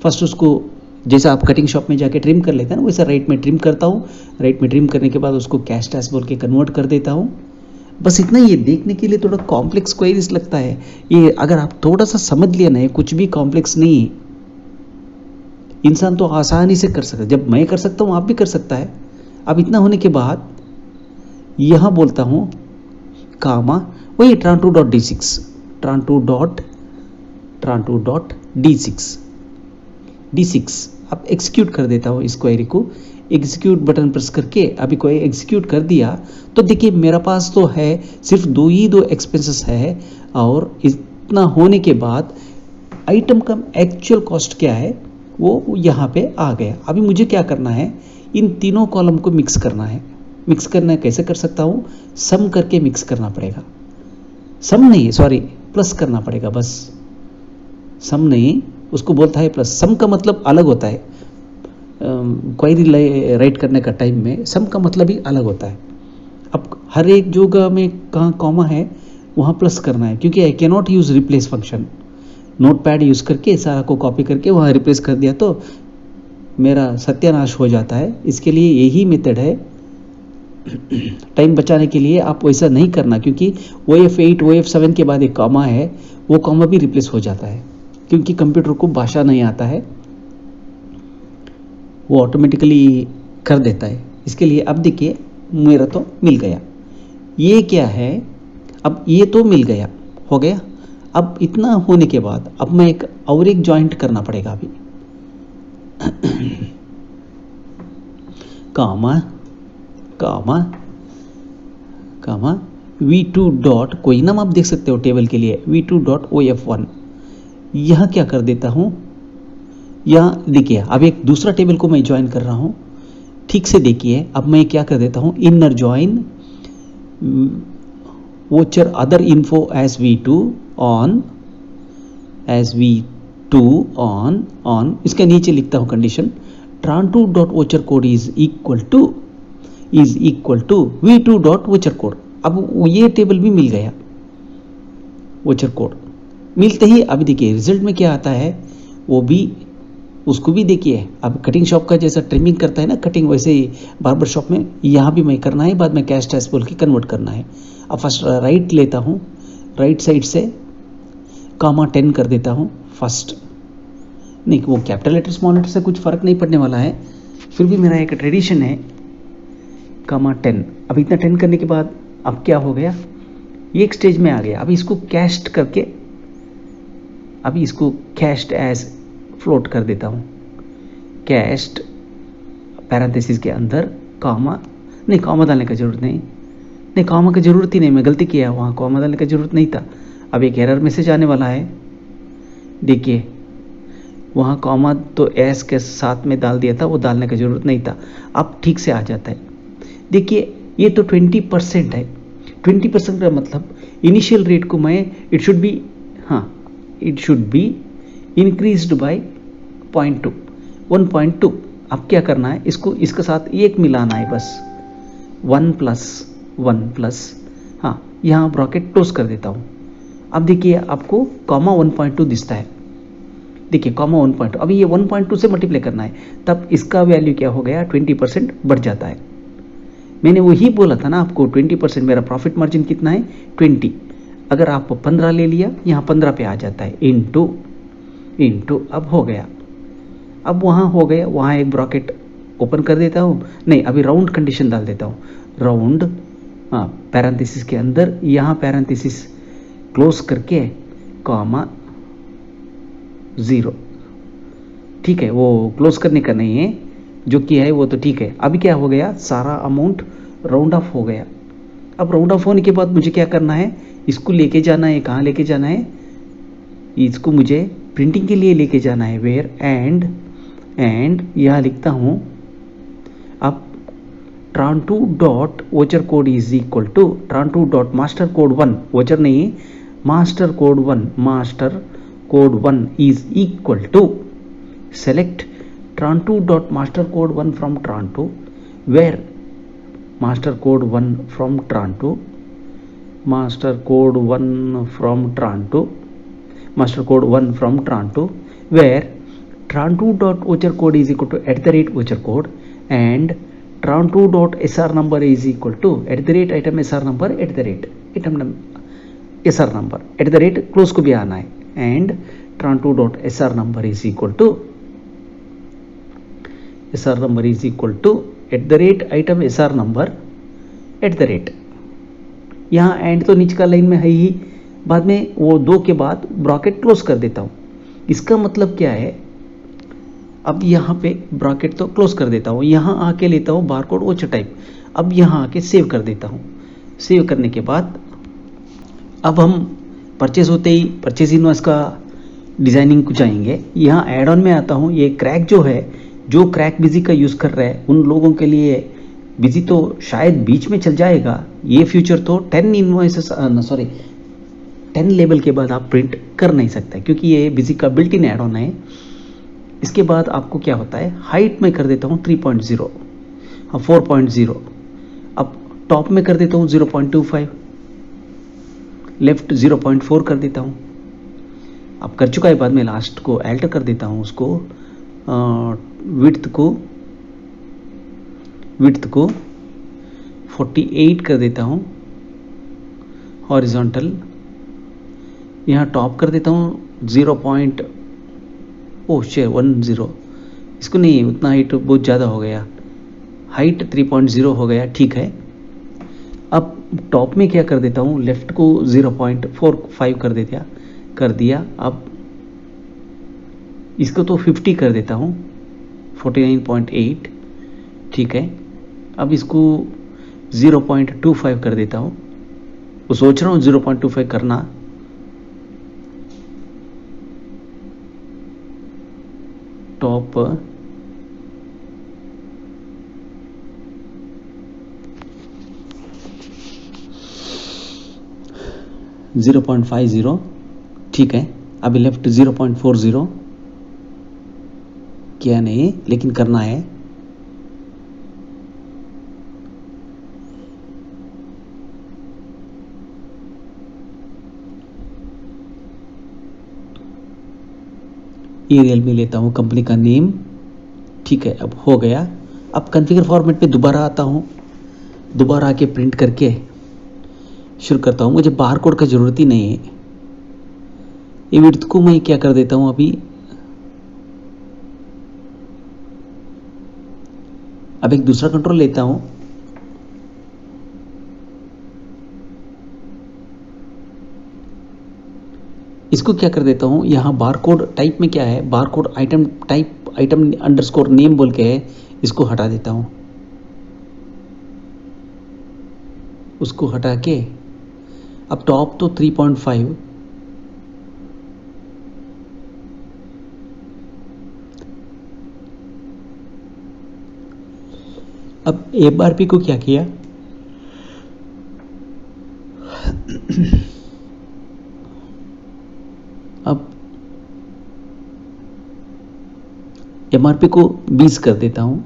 फर्स्ट उसको जैसा आप कटिंग शॉप में जाके ट्रिम कर लेते हैं ना, वैसा राइट में ट्रिम करता हूँ। राइट में ट्रिम करने के बाद उसको कैस्ट एज बोल के कन्वर्ट कर देता हूँ। बस इतना। ये देखने के लिए थोड़ा कॉम्प्लेक्स क्वेरीज लगता है, ये अगर आप थोड़ा सा समझ लिया ना, कुछ भी कॉम्प्लेक्स नहीं है, इंसान तो आसानी से कर सकता है। जब मैं कर सकता हूँ आप भी कर सकता है। अब इतना होने के बाद यहाँ बोलता हूँ कामा, वही tran2.d6, tran2.d6 अब एग्जीक्यूट कर देता हूँ इस क्वेरी को। एग्जीक्यूट बटन प्रेस करके अभी कोई एग्जीक्यूट कर दिया तो देखिए मेरा पास तो है सिर्फ दो एक्सपेंसेस है, और इतना होने के बाद आइटम का एक्चुअल कॉस्ट क्या है वो यहाँ पे आ गया। अभी मुझे क्या करना है, इन तीनों कॉलम को मिक्स करना है। मिक्स करना है, कैसे कर सकता हूँ, सम करके मिक्स करना पड़ेगा। सम नहीं, सॉरी, प्लस करना पड़ेगा बस। सम नहीं, उसको बोलता है प्लस। सम का मतलब अलग होता है, क्वेरी राइट करने का टाइम में सम का मतलब ही अलग होता है। अब हर एक जगह में कहाँ कॉमा है वहाँ प्लस करना है, क्योंकि I can not use replace function. Notepad use करके सारा को कॉपी करके वहाँ रिप्लेस कर दिया तो मेरा सत्यानाश हो जाता है। इसके लिए यही मेथड है। टाइम बचाने के लिए आप वैसा नहीं करना, क्योंकि OF8 OF7 के बाद एक कॉमा है, वो कॉमा भी रिप्लेस हो जाता है, क्योंकि कंप्यूटर को भाषा नहीं आता है, वो ऑटोमेटिकली कर देता है। इसके लिए अब देखिए मेरा तो मिल गया। ये क्या है, अब ये तो मिल गया, हो गया। अब इतना होने के बाद अब मैं एक और एक जॉइंट करना पड़ेगा अभी। कामा कामा कामा V2 डॉट, कोई नाम आप देख सकते हो टेबल के लिए, V2 डॉट OF1। यह क्या कर देता हूँ, यहाँ देखिए अब एक दूसरा टेबल को मैं ज्वाइन कर रहा हूँ। ठीक से देखिए, अब मैं क्या कर देता हूँ, inner join voucher other info as V2 on, as V2 on. इसके नीचे लिखता हूँ condition, tran2 dot voucher code is equal to V2 dot voucher code. अब ये टेबल भी मिल गया, वोचर कोड मिलते ही अब देखिए रिजल्ट में क्या आता है, वो भी उसको भी देखिए। अब कटिंग शॉप का जैसा ट्रिमिंग करता है ना कटिंग, वैसे ही बार्बर शॉप में यहाँ भी मैं करना है, बाद में कैश टैस बोल के कन्वर्ट करना है। अब फर्स्ट राइट लेता हूँ, राइट साइड से कामा 10 कर देता हूँ फर्स्ट। नहीं, वो कैपिटल लेटर स्मॉल लेटर से कुछ फ़र्क नहीं पड़ने वाला है, फिर भी मेरा एक ट्रेडिशन है। कामा 10, अब इतना 10 करने के बाद अब क्या हो गया, ये एक स्टेज में आ गया। अभी इसको कैस्ट करके, अभी इसको कैस्ट एज फ्लोट कर देता हूँ। कैस्ट पैरेंथेसिस के अंदर कामा, नहीं कामा डालने का जरूरत नहीं, कामा की जरूरत ही नहीं, मैं गलती किया, वहाँ कामा डालने का जरूरत नहीं था। अब एक एरर मैसेज आने वाला है, देखिए वहाँ कॉमा तो एस के साथ में डाल दिया था, वो डालने की ज़रूरत नहीं था। अब ठीक से आ जाता है। देखिए ये तो 20% है। 20% का मतलब इनिशियल रेट को मैं it should be increased by 0.2 1.2। अब क्या करना है, इसको इसके साथ एक मिलाना है बस, 1 प्लस हाँ, यहाँ ब्रैकेट क्लोज कर देता हूँ। अब देखिए आपको कॉमा 1.2 दिखता है, देखिए कॉमा 1.2, अभी ये 1.2 से मल्टीप्लाई करना है, तब इसका वैल्यू क्या हो गया, 20% बढ़ जाता है। मैंने वही बोला था ना आपको, 20%। मेरा प्रॉफिट मार्जिन कितना है, 20। अगर आप 15 ले लिया, यहाँ 15 पे आ जाता है, इंटू अब हो गया। अब वहाँ हो गया, वहाँ एक ब्रैकेट ओपन कर देता हूँ, नहीं अभी राउंड कंडीशन डाल देता हूँ, राउंड पैरेंथेसिस के अंदर, यहाँ पैरेंथेसिस क्लोज करके कॉमा 0। ठीक है, वो क्लोज करने का नहीं है, जो किया है वो तो ठीक है। अभी क्या हो गया, सारा अमाउंट राउंड ऑफ हो गया। अब राउंड ऑफ होने के बाद मुझे क्या करना है, इसको लेके जाना है, कहाँ लेके जाना है, इसको मुझे प्रिंटिंग के लिए लेके जाना है, वेयर एंड यहाँ लिखता हूँ अब tran2 dot voucher code is equal to tran2 dot master code 1, voucher नहीं master code 1 is equal to select tran2 dot master code 1 from tran2 where master code 1 from tran2 master code 1 from tran2 master code 1 from tran2 where tran2 dot voucher code is equal to @ voucher code and tran2 dot sr number is equal to @item sr number item sr number close को भी आना है and tran2 dot sr number is equal to item sr number यहाँ and तो नीचे का line में है ही, बाद में वो 2 के बाद ब्रैकेट क्लोज कर देता हूँ। इसका मतलब क्या है, अब यहाँ पे ब्रैकेट तो क्लोज कर देता हूँ, यहाँ आके लेता हूँ बारकोड वोचर टाइप, अब यहाँ आके सेव कर देता हूँ। सेव करने के बाद अब हम परचेज होते ही परचेज इनवॉइस का डिजाइनिंग को जाएंगे। यहाँ एड ऑन में आता हूँ। ये क्रैक जो है, जो क्रैक बिजी का यूज़ कर रहा है उन लोगों के लिए बिजी तो शायद बीच में चल जाएगा, ये फ्यूचर तो 10 इनवॉइसेस 10 लेवल के बाद आप प्रिंट कर नहीं सकते क्योंकि ये बिजी का बिल्ट इन एड ऑन है। इसके बाद आपको क्या होता है, हाइट में कर देता हूँ 3.0, 4.0, अब टॉप में कर देता हूँ 0.25, लेफ्ट 0.4 कर देता हूँ। अब कर चुका है, बाद में लास्ट को अल्टर कर देता हूँ, उसको विड्थ को 48 कर देता हूँ, हॉरिजॉन्टल यहाँ टॉप कर देता हूँ 0.10, इसको नहीं, उतना हाइट बहुत ज़्यादा हो गया, हाइट 3.0 हो गया, ठीक है। अब टॉप में क्या कर देता हूँ, लेफ्ट को 0.45 कर दिया। अब इसको तो 50 कर देता हूँ, 49.8, ठीक है। अब इसको 0.25 कर देता हूँ, वो सोच रहा हूँ 0.25 करना। टॉप 0.50, ठीक है। अभी लेफ्ट 0.40 किया नहीं, लेकिन करना है। ये रियलमी लेता हूँ, कंपनी का नेम, ठीक है। अब हो गया। अब कॉन्फ़िगर फॉर्मेट पे दोबारा आता हूँ, दोबारा आके प्रिंट करके शुरू करता हूँ। मुझे बार कोड का ज़रूरत ही नहीं है। ये विड्थ को मैं क्या कर देता हूँ, अभी अब एक दूसरा कंट्रोल लेता हूँ, इसको क्या कर देता हूँ, यहाँ बारकोड टाइप में क्या है, barcode item type item underscore name बोल के है, इसको हटा देता हूँ। उसको हटा के अब टॉप तो 3.5, अब MRP को क्या किया, अब MRP को 20 कर देता हूं।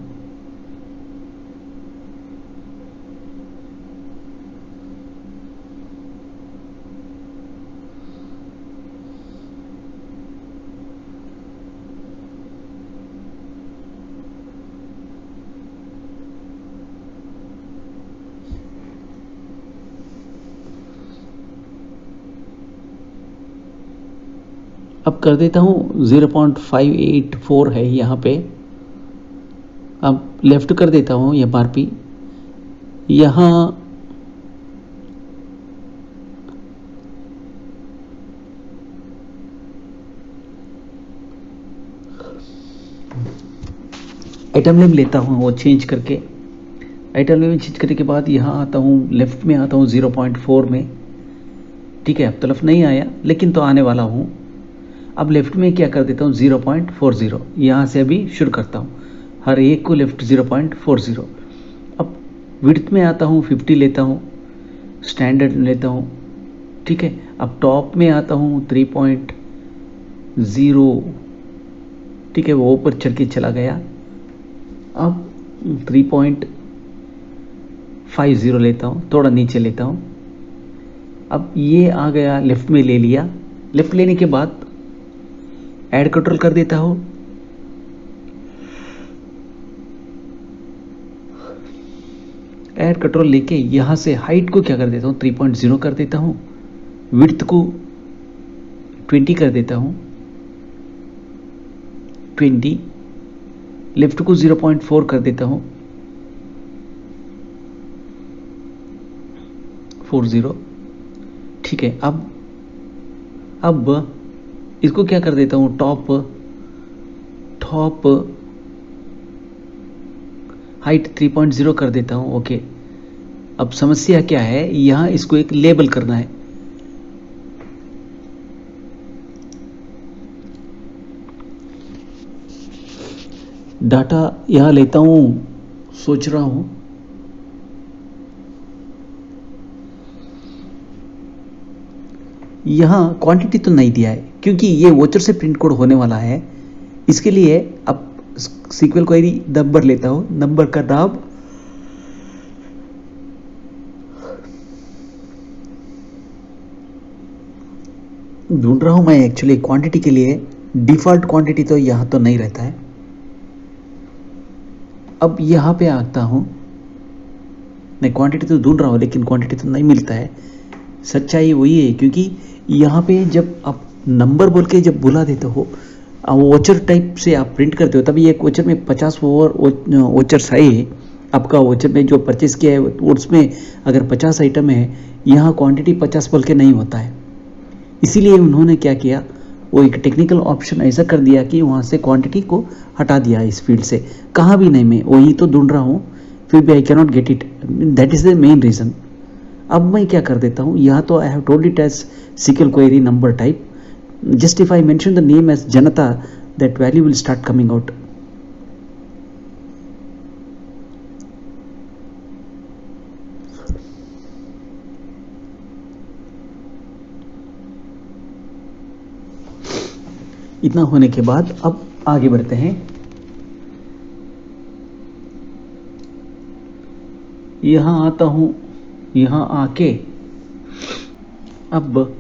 अब कर देता हूँ 0.584 है यहाँ पे। अब लेफ्ट कर देता हूँ MRP, यहाँ आइटम नेम लेता हूँ, वो चेंज करके आइटल में चेंज करने के बाद यहाँ आता हूँ, लेफ्ट में आता हूँ 0.4 में। ठीक है, अब तो लेफ्ट नहीं आया लेकिन तो आने वाला हूँ। अब लेफ्ट में क्या कर देता हूँ 0.40, यहाँ से अभी शुरू करता हूँ, हर एक को लेफ्ट 0.40। अब विड्थ में आता हूँ 50 लेता हूँ, स्टैंडर्ड लेता हूँ। ठीक है, अब टॉप में आता हूँ 3.0। ठीक है, वो ऊपर चल के चला गया। अब 3.50 लेता हूँ, थोड़ा नीचे लेता हूँ। अब ये आ गया, लेफ्ट में ले लिया। लेफ्ट लेने के बाद ऐड कंट्रोल कर देता हूँ। ऐड कंट्रोल लेके यहाँ से हाइट को क्या कर देता हूँ 3.0 कर देता हूँ, विड्थ को 20 कर देता हूँ, 20। लेफ्ट को 0.4 कर देता हूँ, 40। ठीक है, अब इसको क्या कर देता हूँ, टॉप हाइट 3.0 कर देता हूँ। ओके, अब समस्या क्या है, यहाँ इसको एक लेबल करना है। डाटा यहाँ लेता हूँ, सोच रहा हूँ। यहाँ क्वांटिटी तो नहीं दिया है क्योंकि ये वोचर से प्रिंट कोड होने वाला है। इसके लिए अब सीक्वल क्वेरी नंबर लेता हूँ, नंबर का नाम ढूंढ रहा हूँ मैं। एक्चुअली क्वांटिटी के लिए डिफॉल्ट क्वांटिटी तो यहाँ तो नहीं रहता है। अब यहाँ पे आता हूँ, मैं क्वांटिटी तो ढूंढ रहा हूँ लेकिन क्वांटिटी तो नहीं मिलता है। सच्चाई वही है क्योंकि यहाँ पे जब आप नंबर बोल के जब बुला देते हो, वोचर टाइप से आप प्रिंट करते हो, तभी एक वोचर में 50 वोचर्स है। आपका वोचर में जो परचेस किया है उसमें अगर 50 आइटम है, यहाँ क्वांटिटी 50 बोल के नहीं होता है। इसीलिए उन्होंने क्या किया, वो एक टेक्निकल ऑप्शन ऐसा कर दिया कि वहाँ से क्वांटिटी को हटा दिया इस फील्ड से। कहाँ भी नहीं, मैं वही तो ढूंढ रहा हूँ, फिर भी I cannot get it. That is the main reason. अब मैं क्या कर देता हूँ, यहाँ तो I have told it as sequel query number type. Just if I mention the name as Janata, that value will start coming out. इतना होने के बाद अब आगे बढ़ते हैं। यहाँ आता हूँ, यहाँ आके अब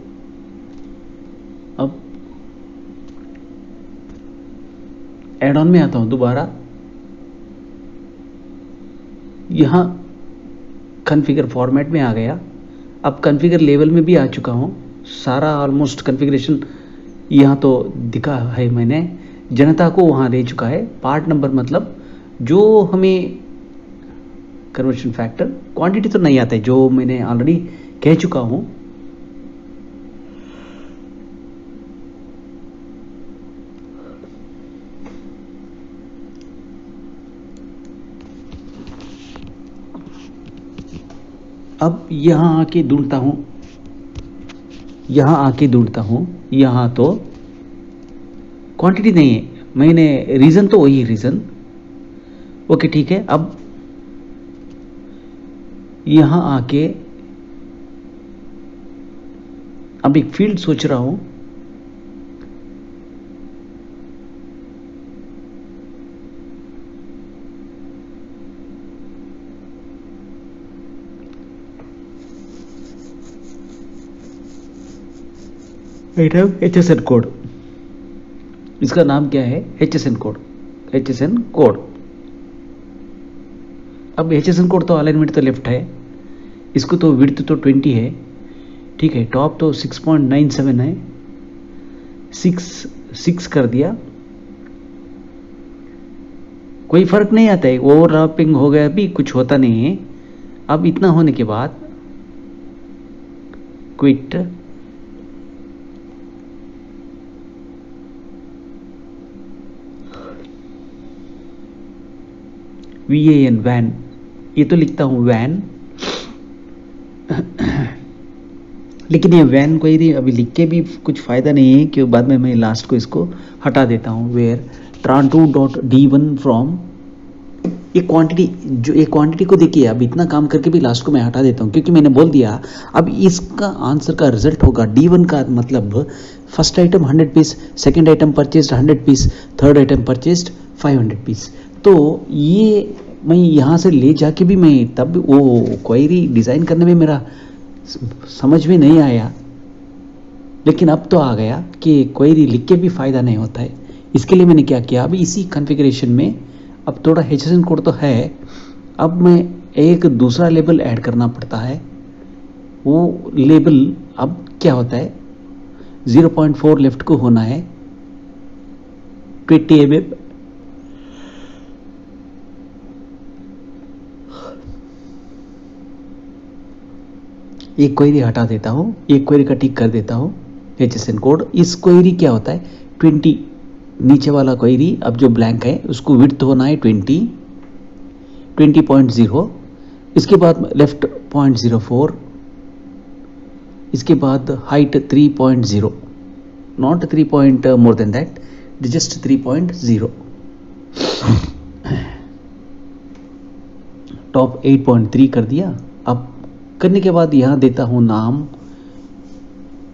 एड ऑन में आता हूँ दोबारा। यहाँ कॉन्फ़िगर फॉर्मेट में आ गया। अब कॉन्फ़िगर लेवल में भी आ चुका हूँ, सारा ऑलमोस्ट कॉन्फ़िगरेशन यहाँ तो दिखा है मैंने। जनता को वहाँ दे चुका है। पार्ट नंबर मतलब जो हमें कन्वर्शन फैक्टर, क्वांटिटी तो नहीं आता है, जो मैंने ऑलरेडी कह चुका हूँ। अब यहाँ आके ढूंढता हूँ, यहाँ तो क्वांटिटी नहीं है, मैंने रीज़न तो वही रीज़न। ओके ठीक है, अब यहाँ आके अब एक फील्ड सोच रहा हूँ। HSN कोड, इसका नाम क्या है, HSN कोड। अब HSN कोड तो अलाइनमेंट तो लेफ्ट है, इसको तो विड्थ तो 20 है। ठीक है, टॉप तो 6.97 है, 6 कर दिया, कोई फर्क नहीं आता है। ओवरलैपिंग हो गया भी कुछ होता नहीं है। अब इतना होने के बाद क्विट, VAN वैन ये तो लिखता हूँ वैन, लेकिन ये वैन क्वेरी अभी लिख के भी कुछ फ़ायदा नहीं है, क्योंकि बाद में मैं लास्ट को इसको हटा देता हूँ। वेयर tran2.d1 फ्रॉम, ये क्वांटिटी, जो ये क्वांटिटी को देखिए, अब इतना काम करके भी लास्ट को मैं हटा देता हूँ, क्योंकि मैंने बोल दिया अब इसका आंसर का रिजल्ट होगा D1 का मतलब first item 100 piece, second item purchased 100 piece, third item purchased 500 piece. तो ये मैं यहाँ से ले जाके भी मैं तब वो क्वेरी डिज़ाइन करने में मेरा समझ में नहीं आया, लेकिन अब तो आ गया कि क्वेरी लिख के भी फ़ायदा नहीं होता है। इसके लिए मैंने क्या किया, अभी इसी कॉन्फ़िगरेशन में अब थोड़ा HSN कोड तो है, अब मैं एक दूसरा लेबल ऐड करना पड़ता है। वो लेबल अब क्या होता है, 0.4 लेफ्ट को होना है 20 mm, एक क्वेरी हटा देता हूँ, एक क्वेरी का टिक कर देता हूँ HSN कोड। इस क्वेरी क्या होता है 20, नीचे वाला क्वेरी अब जो ब्लैंक है उसको विड्थ होना है 20.0, इसके बाद लेफ्ट 0.04, इसके बाद height 3.0, not 3 point more than that, just 3.0, top 8.3 कर दिया। अब करने के बाद यहाँ देता हूँ नाम,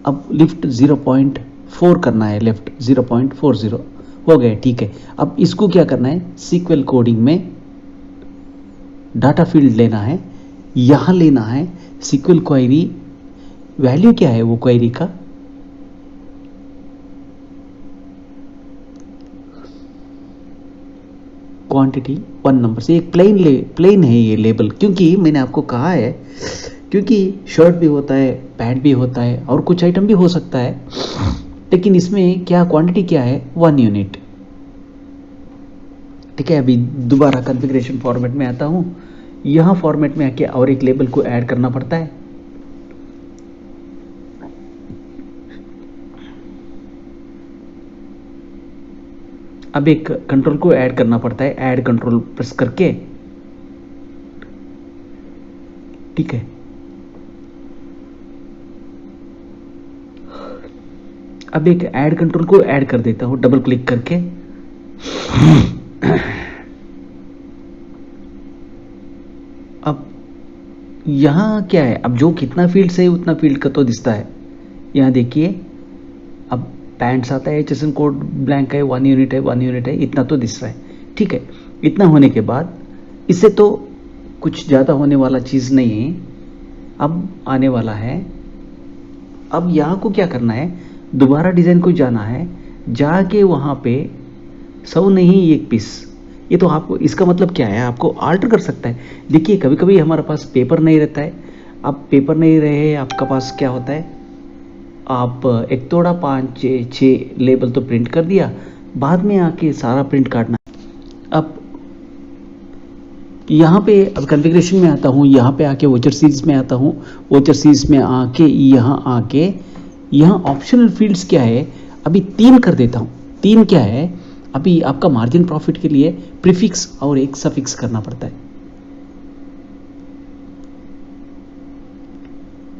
अब लिफ्ट 0.4 करना है, लेफ्ट 0.40 हो गया, ठीक है। अब इसको क्या करना है, सीक्वल कोडिंग में डाटा फील्ड लेना है, यहाँ लेना है सीक्वल क्वेरी, वैल्यू क्या है वो क्वेरी का, क्वांटिटी 1 नंबर से, एक प्लेन है ये लेबल, क्योंकि मैंने आपको कहा है क्योंकि शर्ट भी होता है, पैंट भी होता है और कुछ आइटम भी हो सकता है, लेकिन इसमें क्या क्वांटिटी क्या है 1 यूनिट, ठीक है। अभी दोबारा कॉन्फ़िगरेशन फॉर्मेट में आता हूँ, यहाँ फॉर्मेट में आके और एक लेबल को ऐड करना पड़ता है। अब एक कंट्रोल को ऐड करना पड़ता है, ऐड कंट्रोल प्रेस करके, ठीक है। अब एक ऐड कंट्रोल को ऐड कर देता हूं डबल क्लिक करके। अब यहां क्या है, अब जो कितना फील्ड है उतना फील्ड का तो दिखता है, यहां देखिए। अब पैंट्स आता है, HSN कोड ब्लैंक है, 1 यूनिट है, 1 यूनिट है, इतना तो दिख रहा है, ठीक है। इतना होने के बाद इससे तो कुछ ज़्यादा होने वाला चीज़ नहीं है। अब आने वाला है, अब यहाँ को क्या करना है, दोबारा डिज़ाइन को जाना है, जाके वहाँ पे 100 नहीं 1 पीस, ये तो आपको, इसका मतलब क्या है, आपको आल्टर कर सकता है। देखिए कभी कभी हमारे पास पेपर नहीं रहता है, अब पेपर नहीं रहे आपका पास, क्या होता है, आप एक तोड़ा 5-6 लेबल तो प्रिंट कर दिया, बाद में आके सारा प्रिंट काटना। अब यहाँ पे अब कॉन्फ़िगरेशन में आता हूँ, यहाँ पे आके वोचर सीरीज में आता हूँ, वोचर सीरीज में आके यहाँ आके यहाँ ऑप्शनल फील्ड्स क्या है, अभी 3 कर देता हूँ। 3 क्या है, अभी आपका मार्जिन प्रॉफिट के लिए प्रीफिक्स और एक सफिक्स करना पड़ता है।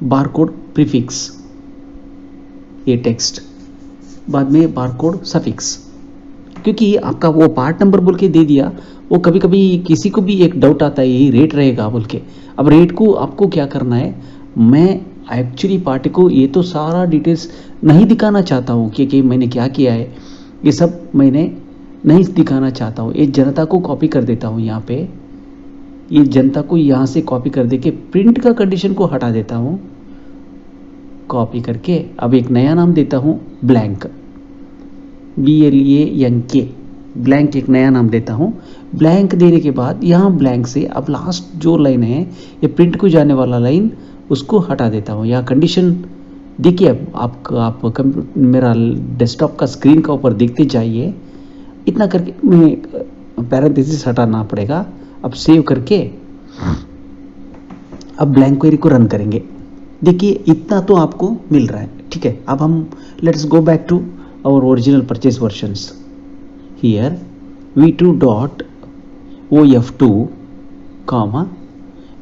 बारकोड प्रीफिक्स, ये टेक्स्ट, बाद में बारकोड सफिक्स, क्योंकि आपका वो पार्ट नंबर बोल के दे दिया, वो कभी कभी किसी को भी एक डाउट आता है यही रेट रहेगा बोल के। अब रेट को आपको क्या करना है, मैं एक्चुअली पार्टी को ये तो सारा डिटेल्स नहीं दिखाना चाहता हूँ कि मैंने क्या किया है, ये सब मैंने नहीं दिखाना चाहता हूँ। ये जनता को कॉपी कर देता हूँ, यहाँ पे ये जनता को यहाँ से कॉपी कर दे के प्रिंट का कंडीशन को हटा देता हूँ, कॉपी करके अब एक नया नाम देता हूँ ब्लैंक, BLANK, ब्लैंक एक नया नाम देता हूँ। ब्लैंक देने के बाद यहाँ ब्लैंक से अब लास्ट जो लाइन है, ये प्रिंट को जाने वाला लाइन, उसको हटा देता हूँ। यहाँ कंडीशन देखिए, आप मेरा डेस्कटॉप का स्क्रीन का ऊपर देखते जाइए, इतना करके मैं पैरेंथेसिस हटाना पड़ेगा। अब सेव करके अब ब्लैंक क्वेरी को रन करेंगे। देखिए इतना तो आपको मिल रहा है, ठीक है। अब हम let's go back to our original purchase versions. Here v2.of2,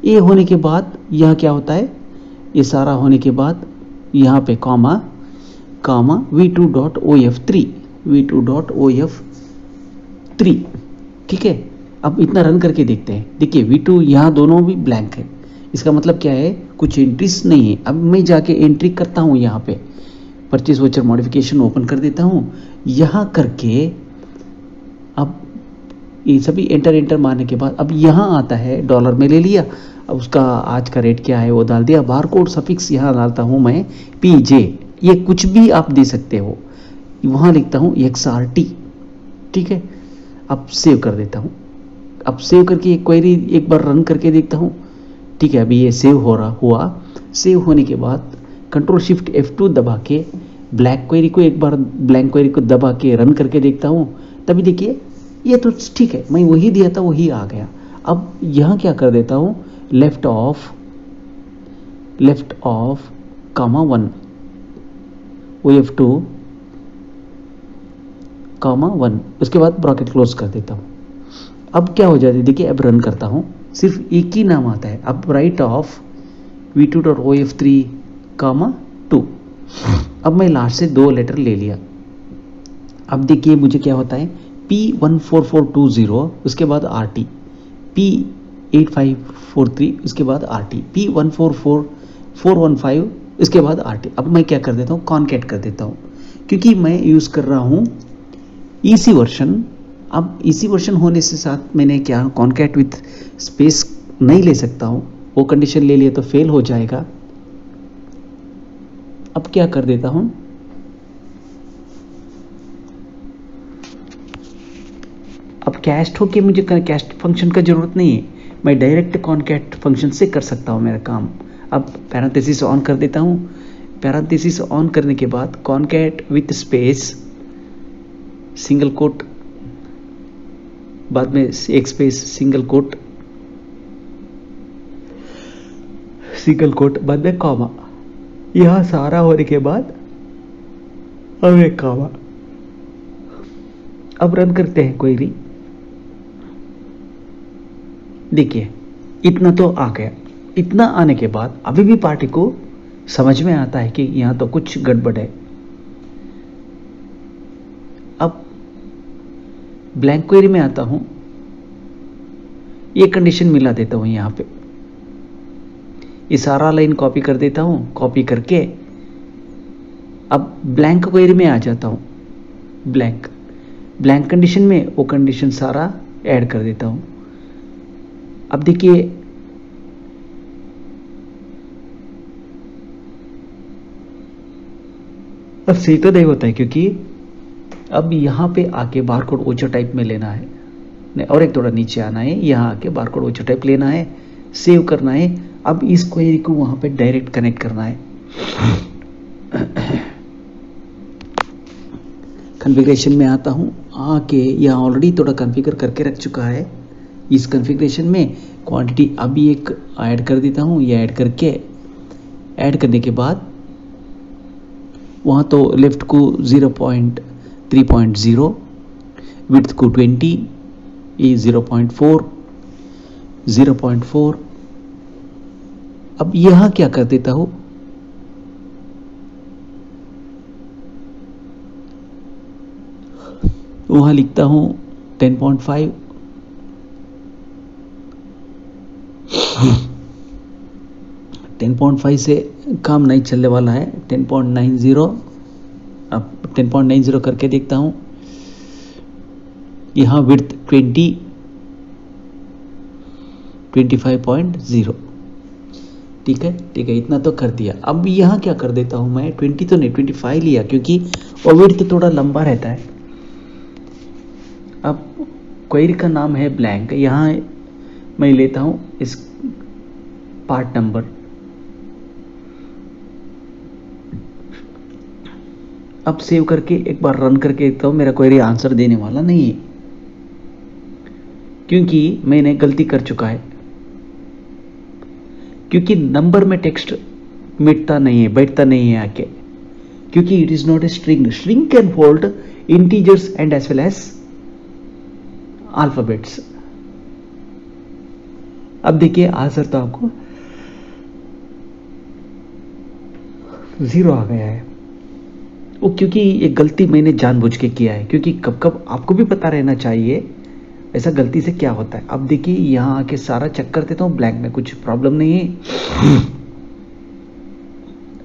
ये होने के बाद यह क्या होता है, ये सारा होने के बाद यहाँ पे कॉमा v2.of3 v2.of3, ठीक है। अब इतना रन करके देखते हैं। देखिए v2 यहाँ दोनों भी ब्लैंक है, इसका मतलब क्या है, कुछ एंट्रीज नहीं है। अब मैं जाके एंट्री करता हूँ, यहाँ पे परचेज वाउचर मॉडिफिकेशन ओपन कर देता हूँ, यहाँ करके अब ये सभी एंटर मारने के बाद अब यहाँ आता है डॉलर में ले लिया, अब उसका आज का रेट क्या है वो डाल दिया, बार कोड सफिक्स यहाँ डालता हूँ मैं पीजे, ये कुछ भी आप दे सकते हो, वहाँ लिखता हूँ XRT, ठीक है। अब सेव कर देता हूँ। अब सेव करके एक क्वेरी एक बार रन करके देखता हूँ, ठीक है। अभी ये सेव हुआ। सेव होने के बाद कंट्रोल शिफ्ट F2 दबा के ब्लैंक क्वेरी को दबा के रन करके देखता हूँ, तभी देखिए ये तो ठीक है, मैं वही दिया था वही आ गया। अब यहाँ क्या कर देता हूँ, लेफ्ट ऑफ कामा 1 OF2 कामा 1, उसके बाद ब्रैकेट क्लोज कर देता हूँ। अब क्या हो जाती है, देखिए अब रन करता हूँ, सिर्फ एक ही नाम आता है। अब राइट ऑफ v2.of3 कामा 2, अब मैं लास्ट से 2 लेटर ले लिया। अब देखिए मुझे क्या होता है, P14420 उसके बाद RT, P8543 उसके बाद RT, P144415 इसके बाद RT। अब मैं क्या कर देता हूँ, कॉन्कैट कर देता हूँ, क्योंकि मैं यूज़ कर रहा हूँ EC वर्जन। अब EC वर्जन होने से साथ मैंने क्या कॉन्कैट विथ स्पेस नहीं ले सकता हूँ, वो कंडीशन ले लिए तो फेल हो जाएगा। अब क्या कर देता हूँ, अब कैस्ट होके मुझे कैस्ट फंक्शन का जरूरत नहीं है, मैं डायरेक्ट कॉन्कैट फंक्शन से कर सकता हूँ मेरा काम। अब पैरेंथेसिस ऑन कर देता हूँ। पैरेंथेसिस ऑन करने के बाद concat with space single quote, बाद में एक स्पेस सिंगल कोट, बाद में कॉमा, यह सारा होने के बाद अब एक कॉमा। अब रन करते हैं क्वेरी। देखिए इतना तो आ गया। इतना आने के बाद अभी भी पार्टी को समझ में आता है कि यहाँ तो कुछ गड़बड़ है। अब ब्लैंक क्वेरी में आता हूं, ये कंडीशन मिला देता हूं यहाँ पे, ये सारा लाइन कॉपी कर देता हूं। कॉपी करके अब ब्लैंक क्वेरी में आ जाता हूं। ब्लैंक कंडीशन में वो कंडीशन सारा ऐड कर देता हूं। अब देखिए अब सही तो नहीं होता है, क्योंकि अब यहाँ पे आके बारकोड ओचो टाइप में लेना है, नहीं और एक थोड़ा नीचे आना है, यहाँ आके बारकोड ओचो टाइप लेना है, सेव करना है। अब इस क्वेरी को वहां पे डायरेक्ट कनेक्ट करना है। कॉन्फ़िगरेशन में आता हूँ, आके यहाँ ऑलरेडी थोड़ा कॉन्फ़िगर करके रख चुका है। इस कॉन्फ़िगरेशन में क्वांटिटी अभी एक ऐड कर देता हूँ। ये ऐड करने के बाद वहाँ तो लेफ्ट को 0.3.0, विड्थ को 20, ये 0.4। अब यहाँ क्या कर देता हूँ, वहाँ लिखता हूँ 10.5, 10.5 से काम नहीं चलने वाला है। 10.90, अब 10.90 करके देखता हूँ। यहाँ विड्थ 25.0, ठीक है, इतना तो कर दिया। अब यहाँ क्या कर देता हूँ मैं, 20 तो नहीं 25 लिया, क्योंकि और विड्थ थोड़ा लंबा रहता है। अब क्वेरी का नाम है ब्लैंक, यहाँ मैं लेता हूँ इस पार्ट नंबर। अब सेव करके एक बार रन करके देखता हूँ, मेरा क्वेरी आंसर देने वाला नहीं है, क्योंकि मैंने गलती कर चुका है। क्योंकि नंबर में टेक्स्ट बैठता नहीं है आके, क्योंकि it is not a string. String can hold integers and as well as alphabets. अब देखिए आंसर तो आपको 0 आ गया है। वो क्योंकि ये गलती मैंने जानबूझ के किया है, क्योंकि कब कब आपको भी पता रहना चाहिए ऐसा गलती से क्या होता है। अब देखिए यहाँ आके सारा चेक कर देता हूँ, ब्लैंक में कुछ प्रॉब्लम नहीं है।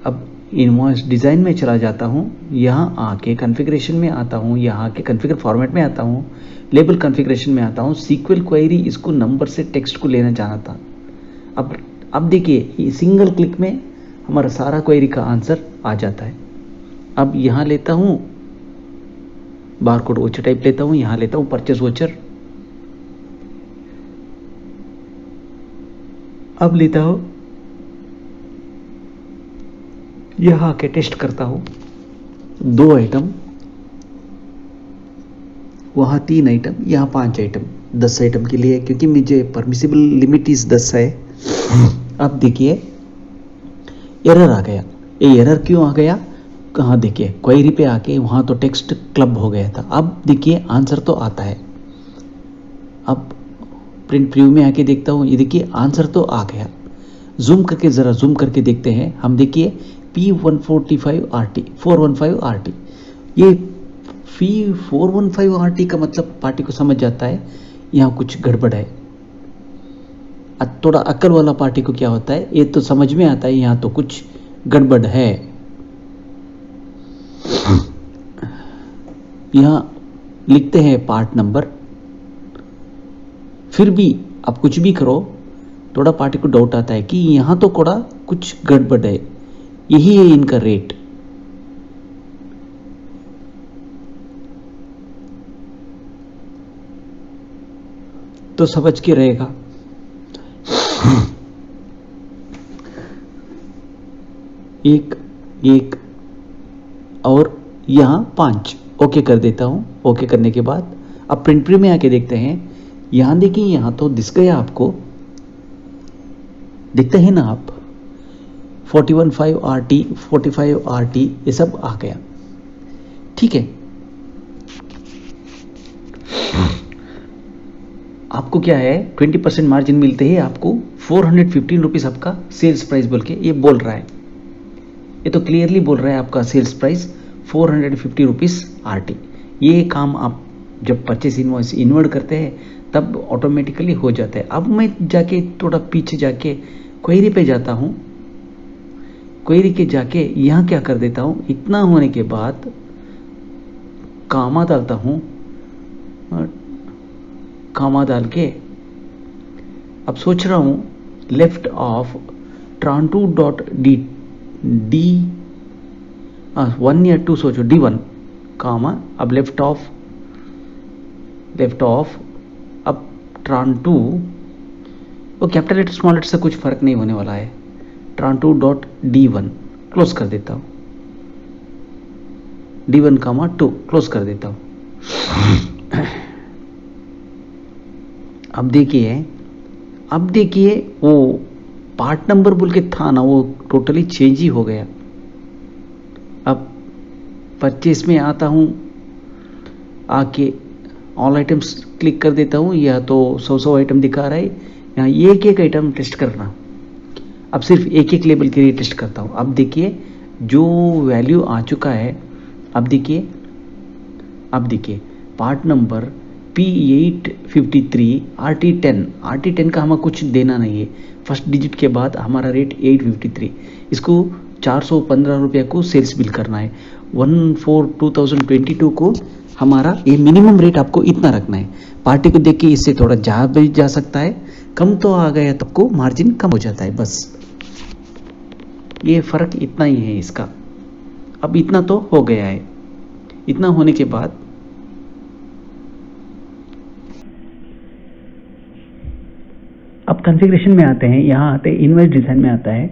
अब इनवॉइस डिज़ाइन में चला जाता हूँ, यहाँ आके कॉन्फ़िगरेशन में आता हूँ, यहाँ आके कॉन्फ़िगर फॉर्मेट में आता हूँ, लेबल कॉन्फ़िगरेशन में आता हूँ, सीक्वल क्वेरी, इसको नंबर से टेक्स्ट को लेना चाहना था। अब देखिए सिंगल क्लिक में हमारा सारा क्वेरी का आंसर आ जाता है। अब यहाँ लेता हूँ बारकोड वोचर टाइप लेता हूँ, यहाँ लेता हूँ परचेस वोचर, अब लेता हूँ यहाँ आके टेस्ट करता हूँ 2 आइटम, वहाँ 3 आइटम, यहाँ 5 आइटम, 10 आइटम के लिए, क्योंकि मुझे परमिसिबल लिमिट इस 10 है। अब देखिए एरर आ गया। ये एरर क्यों आ गया? कहाँ देखिए क्वेरी पे आके वहाँ तो टेक्स्ट क्लब हो गया था। अब देखिए आंसर तो आता है। अब प्रिंट प्रीव्यू में आके देखता हूँ, ये देखिए आंसर तो आ गया। जूम करके ज़रा जूम करके देखते हैं, हम देखिए P145RT 415RT, ये P415RT का मतलब पार्टी को समझ जाता है यहाँ कुछ गड़बड़ है। थोड़ा अक्ल वाला पार्टी को क्या होता है, ये तो समझ में आता है यहाँ तो कुछ गड़बड़ है। यहाँ लिखते हैं पार्ट नंबर, फिर भी आप कुछ भी करो थोड़ा पार्टी को डाउट आता है कि यहाँ तो थोड़ा कुछ गड़बड़ है, यही है इनका रेट। तो समझ के रहेगा। एक और यहाँ 5 ओके कर देता हूँ। ओके करने के बाद अब प्रिंट प्री में आके देखते हैं, यहाँ देखिए यहाँ तो दिख गया, आपको दिखते हैं ना आप 415RT 45RT ये सब आ गया। ठीक है, आपको क्या है 20% मार्जिन मिलते ही आपको 415 रुपीज़ आपका सेल्स प्राइस बोल के ये बोल रहा है। ये तो क्लियरली बोल रहा है आपका सेल्स प्राइस 450 रुपीज़ RT। ये काम आप जब परचेस इनवॉइस इन्वर्ट करते हैं तब ऑटोमेटिकली हो जाता है। अब मैं जाके थोड़ा पीछे जाके क्वेरी पे जाता हूँ, क्वेरी के जाके यहाँ क्या कर देता हूँ, इतना होने के बाद कामा डालता हूँ, कामा डाल के अब सोच रहा हूँ लेफ्ट ऑफ ट्रांटू डॉट डी 1 या 2 सोचो D1 कामा, अब लेफ्ट ऑफ अब ट्रांटू, वो कैपिटल लेटर स्मॉल लेटर से कुछ फर्क नहीं होने वाला है, ट्रांटू डॉट D1 क्लोज कर देता हूँ, D1 कामा 2 क्लोज कर देता हूँ। अब देखिए वो पार्ट नंबर बोल के था ना, वो टोटली चेंज ही हो गया। अब परचेस में आता हूँ, आके ऑल आइटम्स क्लिक कर देता हूँ, या तो 100 आइटम दिखा रहा है, यहाँ एक एक आइटम टेस्ट करना। अब सिर्फ एक एक लेबल के लिए टेस्ट करता हूँ। अब देखिए जो वैल्यू आ चुका है, अब देखिए पार्ट नंबर P853 RT10 का हमें कुछ देना नहीं है, फर्स्ट डिजिट के बाद हमारा रेट 853, इसको 415 रुपये को सेल्स बिल करना है। 1/4/2022 को हमारा ये मिनिमम रेट आपको इतना रखना है। पार्टी को देख के इससे थोड़ा जा सकता है, कम तो आ गया तब को मार्जिन कम हो जाता है, बस ये फ़र्क इतना ही है इसका। अब इतना तो हो गया है। इतना होने के बाद अब कॉन्फ़िगरेशन में आते हैं, यहाँ आते इनवॉइस डिज़ाइन में आता है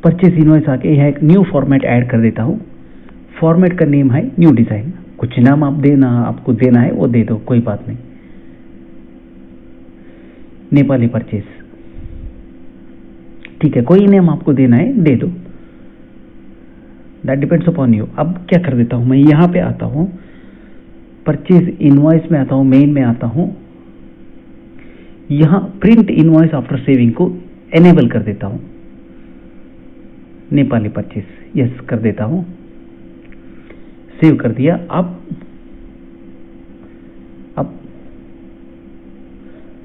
परचेस इनवॉइस, आके यहाँ एक न्यू फॉर्मेट ऐड कर देता हूँ। फॉर्मेट का नेम है न्यू डिज़ाइन, कुछ नाम आपको देना है वो दे दो, कोई बात नहीं। नेपाली परचेस, ठीक है, कोई नेम आपको देना है दे दो, दैट डिपेंड्स अपॉन यू। अब क्या कर देता हूँ, मैं यहाँ पे आता हूँ, परचेज इनवॉइस में आता हूँ, मेन में आता हूँ, यहाँ प्रिंट इनवॉइस आफ्टर सेविंग को एनेबल कर देता हूँ, नेपाली परचेस यस कर देता हूँ, सेव कर दिया। अब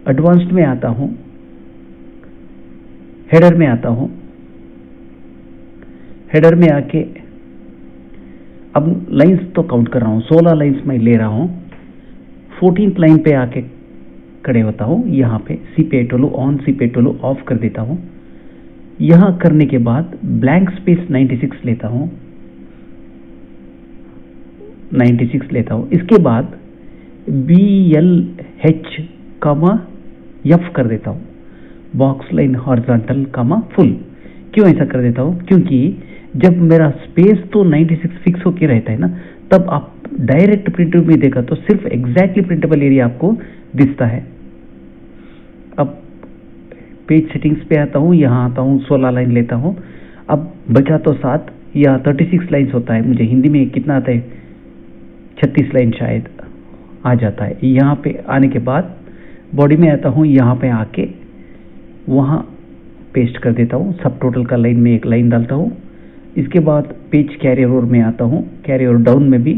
एडवांस्ड में आता हूँ, हेडर में आता हूँ, हेडर में आके अब लाइंस तो काउंट कर रहा हूँ, 16 लाइंस मैं ले रहा हूँ। 14th लाइन पे आके खड़े होता हूँ, यहाँ पे CP8 ऑन CP8 ऑफ कर देता हूँ। यहाँ करने के बाद ब्लैंक स्पेस 96 लेता हूँ, 96 लेता हूँ। इसके बाद BLH F कर देता हूँ, बॉक्स लाइन हॉरिजॉन्टल फुल। क्यों ऐसा कर देता हूँ? क्योंकि जब मेरा स्पेस तो 96 फिक्स होके रहता है ना, तब आप डायरेक्ट प्रिंटर में देखा तो सिर्फ एग्जैक्टली प्रिंटेबल एरिया आपको दिखता है। अब पेज सेटिंग्स पे आता हूँ, यहाँ आता हूँ, 16 लाइन लेता हूँ। अब बचा तो 7 या 36 लाइन्स होता है, मुझे हिंदी में कितना आता है, 36 लाइन शायद आ जाता है। यहाँ पे आने के बाद बॉडी में आता हूँ, यहाँ पे आके वहाँ पेस्ट कर देता हूँ। सब टोटल का लाइन में एक लाइन डालता हूँ। इसके बाद पेज कैरियर ओवर में आता हूँ, कैरियर डाउन में भी,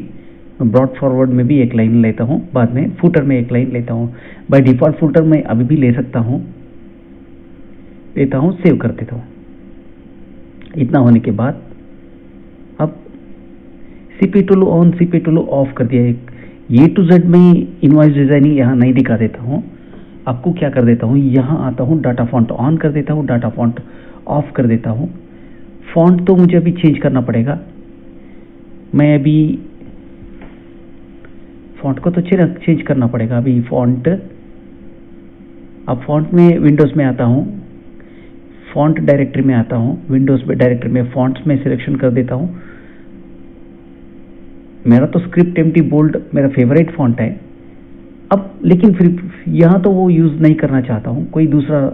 ब्रॉड फॉरवर्ड में भी एक लाइन लेता हूँ, बाद में फुटर में एक लाइन लेता हूँ। बाय डिफॉल्ट फुटर में अभी भी ले सकता हूँ, लेता हूँ, सेव कर देता हूँ। इतना होने के बाद अब CP8 ऑन CP8 ऑफ कर दिया। एक A to Z में इनवॉइस डिजाइनिंग यहाँ नहीं दिखा देता हूँ, आपको क्या कर देता हूँ, यहाँ आता हूँ, डाटा फॉन्ट ऑन कर देता हूँ, डाटा फॉन्ट ऑफ कर देता हूँ। फॉन्ट तो मुझे अभी चेंज करना पड़ेगा, मैं अभी फॉन्ट को तो चेंज करना पड़ेगा अभी। फॉन्ट, अब फॉन्ट में विंडोज में आता हूँ, फॉन्ट डायरेक्टरी में आता हूँ, विंडोज में डायरेक्टरी में फॉन्ट्स में सिलेक्शन कर देता हूँ। मेरा तो स्क्रिप्ट एम्प्टी बोल्ड मेरा फेवरेट फॉन्ट है। अब लेकिन फिर यहाँ तो वो यूज़ नहीं करना चाहता हूँ, कोई दूसरा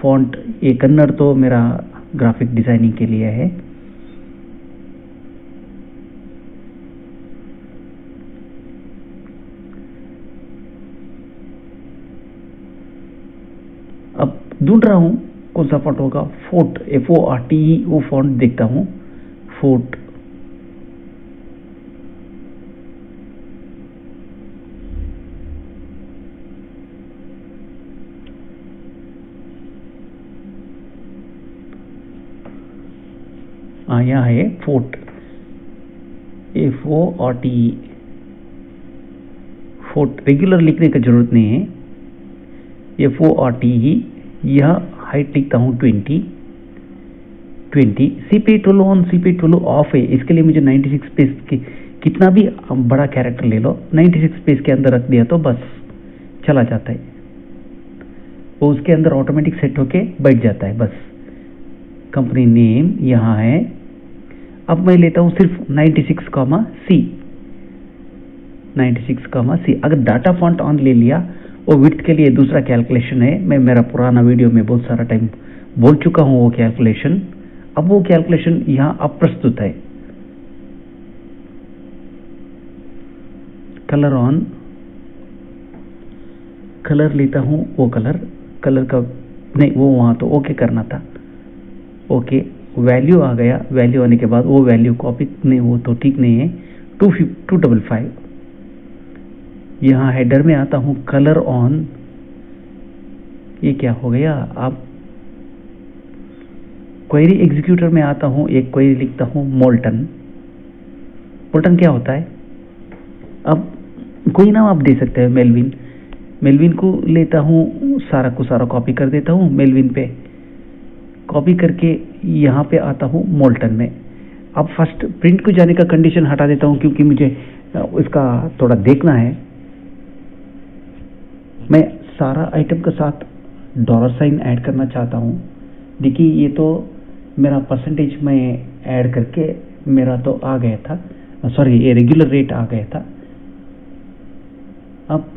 फॉन्ट, ये कन्नड़ तो मेरा ग्राफिक डिजाइनिंग के लिए है। अब ढूंढ रहा हूँ कौन सा फॉन्ट होगा, फोर्ट FORTE वो फॉन्ट देखता हूँ, फोर्ट। यहाँ है फोर्ट, FORTE। फोर्ट रेगुलर लिखने की जरूरत नहीं है, FORTE। यह हाइट लिखता हूँ 20। CP8 ऑन CP8 ऑफ है, इसके लिए मुझे 96 स्पेस के कितना भी बड़ा कैरेक्टर ले लो, 96 स्पेस के अंदर रख दिया तो बस चला जाता है, वो उसके अंदर ऑटोमेटिक सेट होके बैठ जाता है। बस कंपनी नेम यहाँ है। अब मैं लेता हूँ सिर्फ 96, C। अगर डाटा फॉन्ट ऑन ले लिया, वो विड्थ के लिए दूसरा कैलकुलेशन है, मैं मेरा पुराना वीडियो में बहुत सारा टाइम बोल चुका हूँ वो कैलकुलेशन। अब वो कैलकुलेशन यहाँ अप्रस्तुत है। कलर ऑन, कलर लेता हूँ, वो कलर का नहीं, वो वहाँ तो ओके करना था, ओके। वैल्यू आ गया, वैल्यू आने के बाद वो वैल्यू कॉपी नहीं, वो तो ठीक नहीं है, 255। यहाँ हेडर में आता हूँ, कलर ऑन, ये क्या हो गया। अब क्वेरी एग्जीक्यूटर में आता हूँ, एक क्वेरी लिखता हूँ मोल्टन क्या होता है। अब कोई नाम आप दे सकते हैं, मेलविन को लेता हूँ, सारा को सारा कॉपी कर देता हूँ, मेलविन पे कॉपी करके यहाँ पे आता हूँ मोल्टन में। अब फर्स्ट प्रिंट को जाने का कंडीशन हटा देता हूँ, क्योंकि मुझे इसका थोड़ा देखना है। मैं सारा आइटम के साथ $साइन ऐड करना चाहता हूँ। देखिए ये तो मेरा परसेंटेज में ऐड करके मेरा तो आ गया था, सॉरी ये रेगुलर रेट आ गया था। अब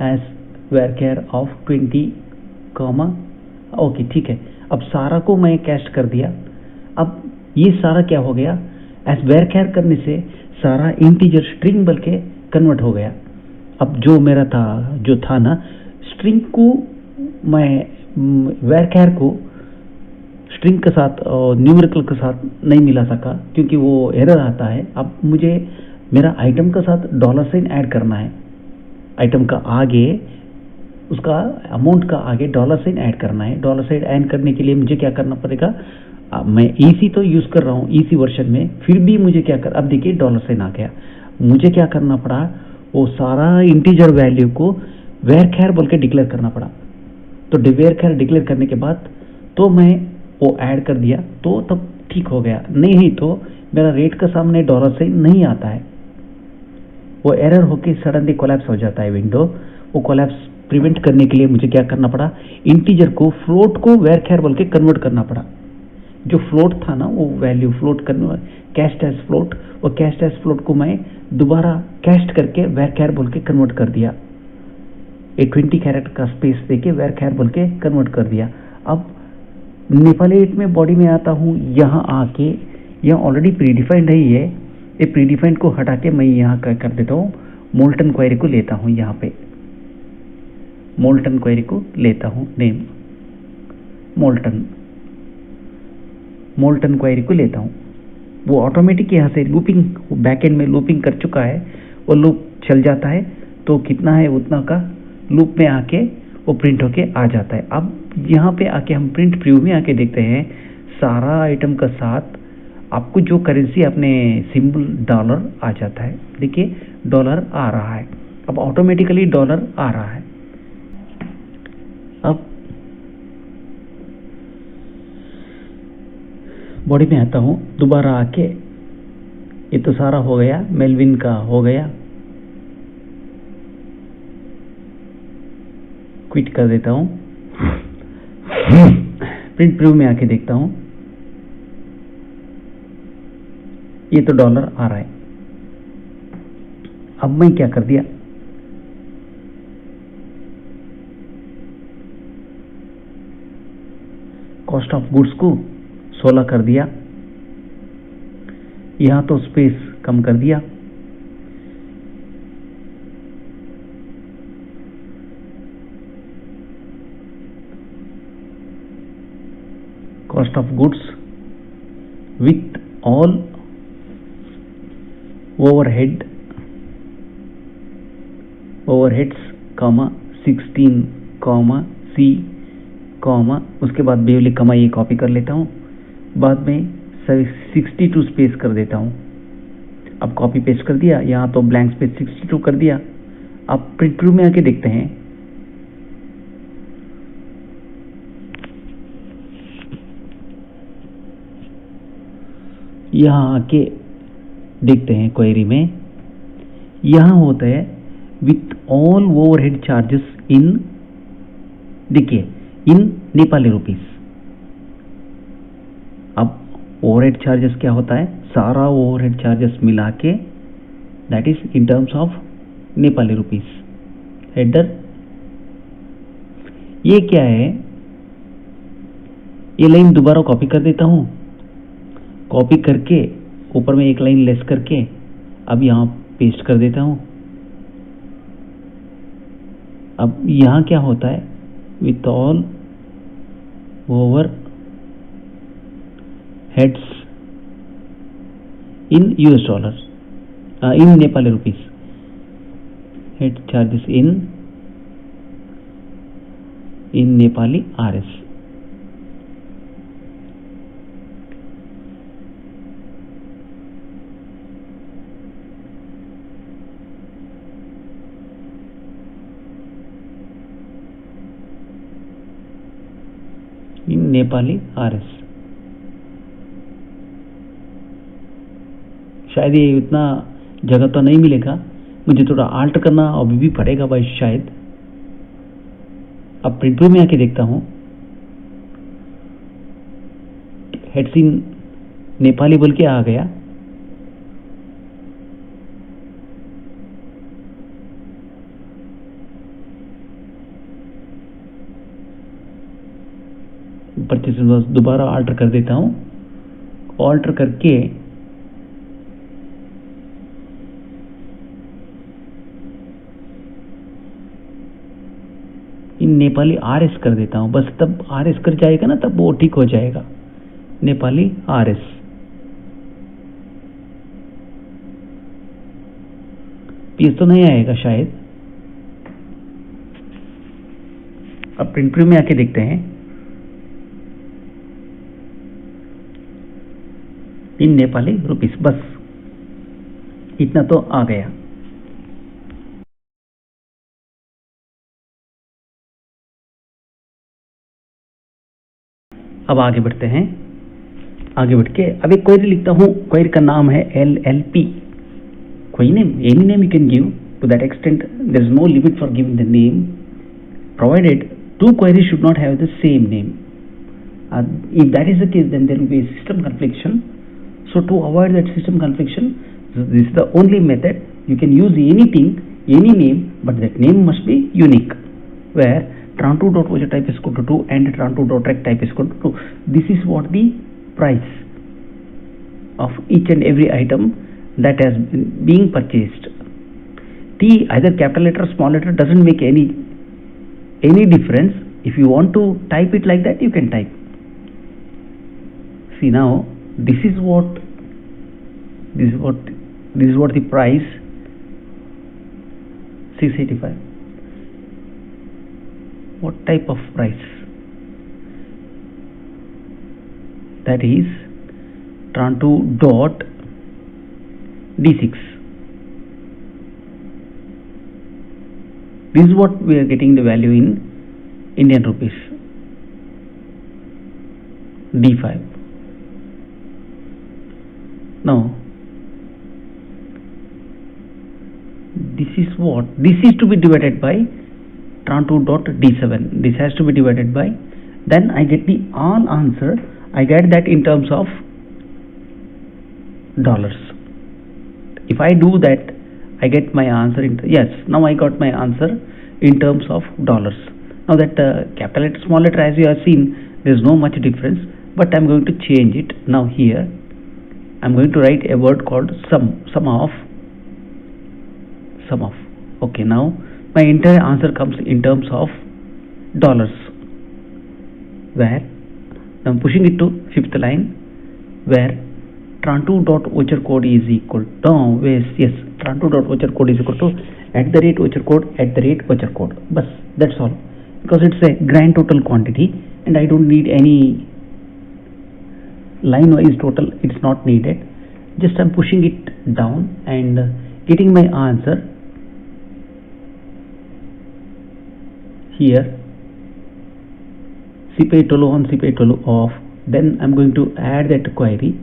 एज varchar ऑफ 20, ओके ठीक है। अब सारा को मैं कैस्ट कर दिया। अब ये सारा क्या हो गया, एज varchar करने से सारा इंटीजर स्ट्रिंग बोल के कन्वर्ट हो गया। अब जो मेरा जो था ना स्ट्रिंग को मैं वैरकैर को स्ट्रिंग के साथ और न्यूमेरिकल के साथ नहीं मिला सका क्योंकि वो एरर आता है। अब मुझे मेरा आइटम के साथ डॉलर साइन ऐड करना है, आइटम का आगे उसका अमाउंट का आगे डॉलर साइन ऐड करना है। डॉलर साइन ऐड करने के लिए मुझे क्या करना पड़ेगा, मैं ईसी तो यूज़ कर रहा हूँ ईसी वर्जन में, फिर भी मुझे क्या कर, अब देखिए डॉलर साइन आ गया, मुझे क्या करना पड़ा, वो सारा इंटीजर वैल्यू को वैरकैर बोल के डिक्लेयर करना पड़ा। तो वैरकैर डिक्लेयर करने के बाद तो मैं वो ऐड कर दिया तो तब ठीक हो गया, नहीं तो मेरा रेट का सामने डॉलर साइन नहीं आता है, वो एरर होके सडनली कोलैप्स हो जाता है विंडो। वो कोलैप्स प्रिवेंट करने के लिए मुझे क्या करना पड़ा, इंटीजर को फ्लोट को वैरकैर बोल के कन्वर्ट करना पड़ा। जो फ्लोट था ना वो वैल्यू फ्लोट करना, कैस्ट एज फ्लोट, वो कैस्ट एज फ्लोट को मैं दोबारा कैस्ट करके वैरकैर बोल के कन्वर्ट कर दिया। एक 20 कैरेक्टर का स्पेस देके वैरकैर बोल के कन्वर्ट कर दिया। अब नेपाली 8 में बॉडी में आता हूँ, यहाँ आके यहाँ ऑलरेडी प्रीडिफाइंड है ये प्रीडिफाइंड को हटा के मैं यहाँ कर देता हूँ, मोल्टन क्वेरी को लेता हूँ, यहाँ पे मोल्टन क्वेरी को लेता हूँ, नेम मोल्टन क्वेरी को लेता हूँ। वो ऑटोमेटिक यहाँ से लूपिंग बैकएंड में लूपिंग कर चुका है, वो लूप चल जाता है तो कितना है उतना का लूप में आके वो प्रिंट होके आ जाता है। अब यहाँ पे आके हम प्रिंट प्रीव्यू में आके देखते हैं सारा आइटम का साथ आपको जो करेंसी अपने सिंबल डॉलर आ जाता है। देखिए डॉलर आ रहा है, अब ऑटोमेटिकली डॉलर आ रहा है। अब बॉडी में आता हूँ, दोबारा आके ये तो सारा हो गया, मेलविन का हो गया, क्विट कर देता हूँ, प्रिंट प्रीव्यू में आके देखता हूँ, ये तो डॉलर आ रहा है। अब मैं क्या कर दिया, कॉस्ट ऑफ गुड्स को 16 कर दिया, यहां तो स्पेस कम कर दिया, cost of goods with all overheads 16 सी, उसके बाद बेवली कमा ये कॉपी कर लेता हूँ, बाद में 62 स्पेस कर देता हूँ। अब कॉपी पेस्ट कर दिया, यहाँ तो ब्लैंक स्पेस 62 कर दिया। अब प्रिंट प्रीव्यू में आके देखते हैं, यहाँ आके देखते हैं क्वेरी में, यहाँ होता है विथ ऑल ओवरहेड चार्जेस इन, देखिए इन नेपाली रुपीस। अब ओवरहेड चार्जेस क्या होता है, सारा ओवरहेड चार्जेस मिला के that is in terms of Nepali rupees. Header ये क्या है, ये लाइन दोबारा कॉपी कर देता हूं, कॉपी करके ऊपर में एक लाइन लेस करके अब यहां पेस्ट कर देता हूं। अब यहां क्या होता है, with all over heads in US dollar, in Nepali rupees, head charges in Nepali RS. In Nepali RS, शायद ये उतना जगह तो नहीं मिलेगा, मुझे थोड़ा आल्ट करना अभी भी पड़ेगा भाई शायद। अब प्रिंट में आके देखता हूं, हेड्स इन नेपाली बोल के आ गया। परचेस दोबारा ऑल्टर कर देता हूं, ऑल्टर करके इन नेपाली RS कर देता हूँ, बस तब RS कर जाएगा ना, तब वो ठीक हो जाएगा। नेपाली RS, PS तो नहीं आएगा शायद। अब प्रिंट प्रीव्यू में आके देखते हैं। इन नेपाली रुपीस, बस इतना तो आ गया। अब आगे बढ़ते हैं। आगे बढ़ के अब एक क्वेरी लिखता हूँ। क्वेरी का नाम है LLP। कोई name, any name you can give, to that extent there is no limit for giving the name, provided two queries should not have the same name. If that is the case, then there will be a system confliction. So to avoid that system confliction, this is the only method. You can use anything, any name, but that name must be unique, where tran2.voucher type is equal to 2 and tran2.rect type is equal to 2. This is what the price of each and every item that has been being purchased. T, either capital letter or small letter, doesn't make any difference. If you want to type it like that, you can type. See, now this is what the price 685. What type of price? That is tran2.D6. This is what we are getting the value in Indian rupees. D5. Now this is to be divided by tran2.D7. This has to be divided by, then I get the all answer. I get that in terms of dollars. If I do that, I get my answer in, yes, now I got my answer in terms of dollars. Now that capital letter, small letter, as you have seen, there is no much difference, but I am going to change it. Now here I am going to write a word called sum of. Okay, now my entire answer comes in terms of dollars, where I am pushing it to 5th line, where tran2.voucher code is equal to, yes, tran2.voucher code is equal to @voucher code. But that's all, because it's a grand total quantity and I don't need any line wise total. It's not needed. Just I'm pushing it down and getting my answer here. CPI Tolu on, CPI Tolu off. Then I'm going to add that query.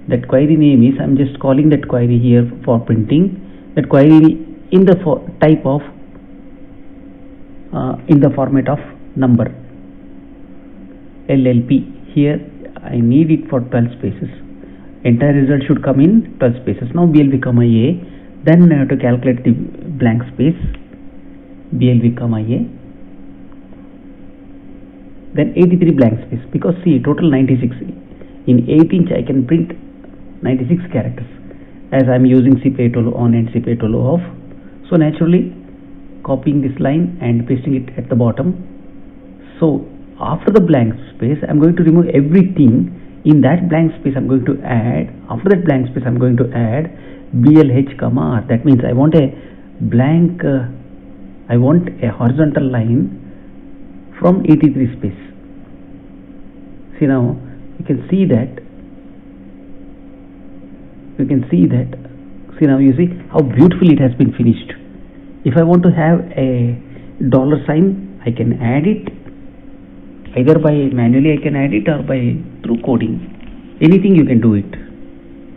That query name is, I'm just calling that query here for printing. That query in the type of in the format of number, LLP. Here I need it for 12 spaces. Entire result should come in 12 spaces. Now BLV comma A. Then I have to calculate the blank space. BLV comma A. Then 83 blank space, because see, total 96. In 8 inch I can print 96 characters, as I am using CPI Tolu on and CPI Tolu off. So naturally copying this line and pasting it at the bottom. So after the blank space I am going to remove everything. In that blank space I am going to add, after that blank space I am going to add BLH comma R. That means I want a blank, I want a horizontal line from 83 space. See, now you can see that, see, now you see how beautifully it has been finished. If I want to have a dollar sign, I can add it either by manually, I can add it, or by through coding. Anything you can do it.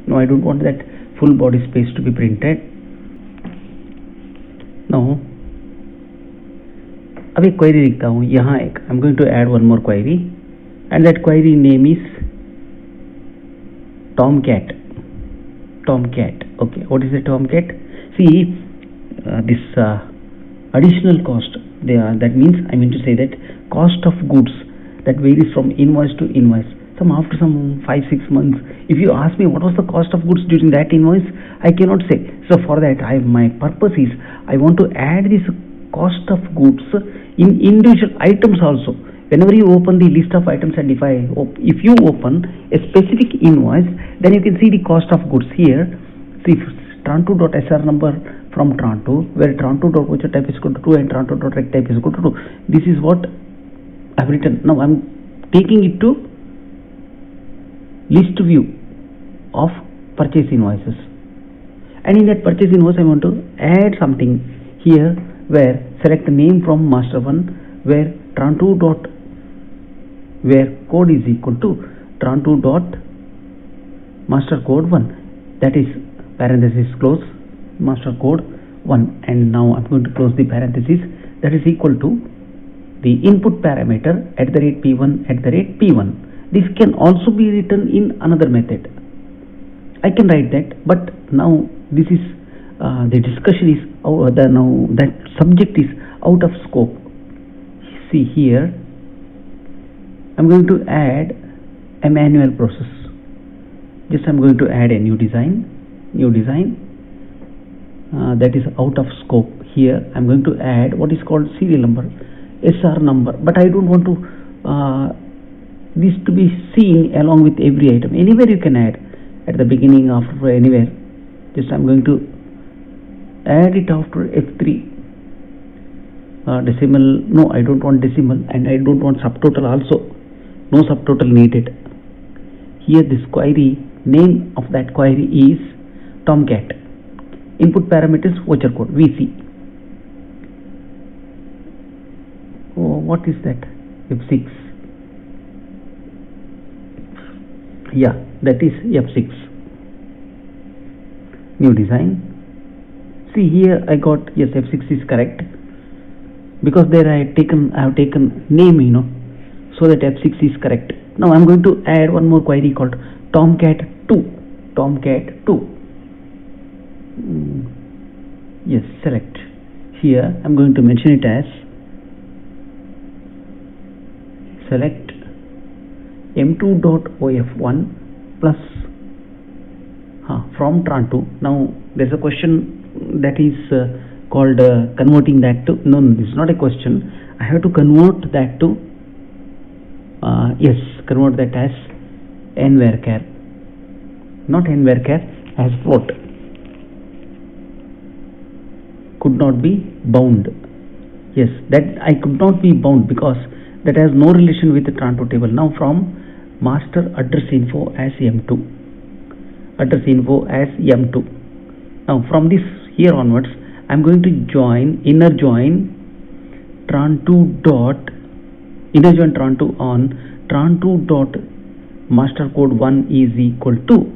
No, I don't want that full body space to be printed. Now अब एक query लिखता हूँ यहाँ एक, I am going to add one more query and that query name is Tomcat. Okay, what is a Tomcat? See, this additional cost, that means I mean to say that cost of goods that varies from invoice to invoice. After some 5-6 months, if you ask me what was the cost of goods during that invoice, I cannot say. So for that, my purpose is I want to add this cost of goods in individual items also. Whenever you open the list of items and if you open a specific invoice, then you can see the cost of goods here. See Tran2.SR number from Tran2, where Tran2.voucher type is equal to 2 and Tran2.rec type is equal to 2. This is what I've written. Now I'm taking it to list view of purchase invoices, and in that purchase invoice I want to add something here, where select the name from master 1, where Tran2 dot where code is equal to Tran2 dot master code 1, that is parenthesis close master code 1, and now I'm going to close the parenthesis, that is equal to the input parameter @p1 @p1. This can also be written in another method. I can write that, but now this is the discussion is now that subject is out of scope. See here, I'm going to add a manual process. Just I'm going to add a new design, that is out of scope. Here I'm going to add what is called serial number, SR number, but I don't want to this to be seen along with every item. Anywhere you can add, at the beginning, after, anywhere. Just I'm going to add it after F3. Decimal, no, I don't want decimal, and I don't want subtotal also. No subtotal needed. Here this query, name of that query is Tomcat. Input parameters voucher code VC. Oh, what is that? F6. Yeah, that is F6. New design. See here I got, yes, F6 is correct, because there I have taken name, so that F6 is correct. Now I'm going to add one more query called Tomcat2. Yes, select. Here I'm going to mention it as select m2.of1 plus from Tran2. Now there's a question that is called converting that to, no, this is not a question. I have to convert that to convert that as nvarchar, not nvarchar, as float. Could not be bound. Yes, that I could not be bound because that has no relation with the Tran2 table. Now from master address info as m2, now from this here onwards I'm going to inner join Tran2 on Tran2 dot master code 1 is equal to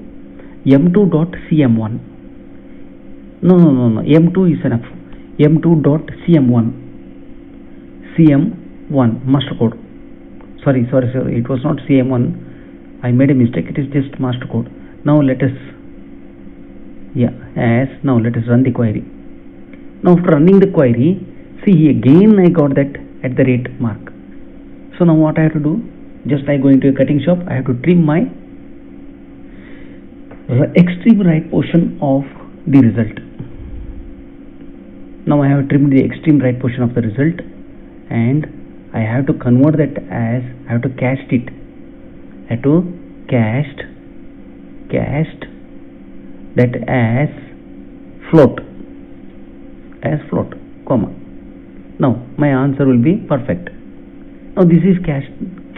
m2.cm1. No, m2 is enough. m2.cm1 master code. Sorry, it was not cm1. I made a mistake. It is just master code. Now let us run the query. Now after running the query, see again I got that @ mark. So now what I have to do, just like going to a cutting shop, I have to trim my extreme right portion of the result. Now I have trimmed the extreme right portion of the result, and I have to convert that as, I have to cast it. I have to cast that as float, comma. Now my answer will be perfect. Now this is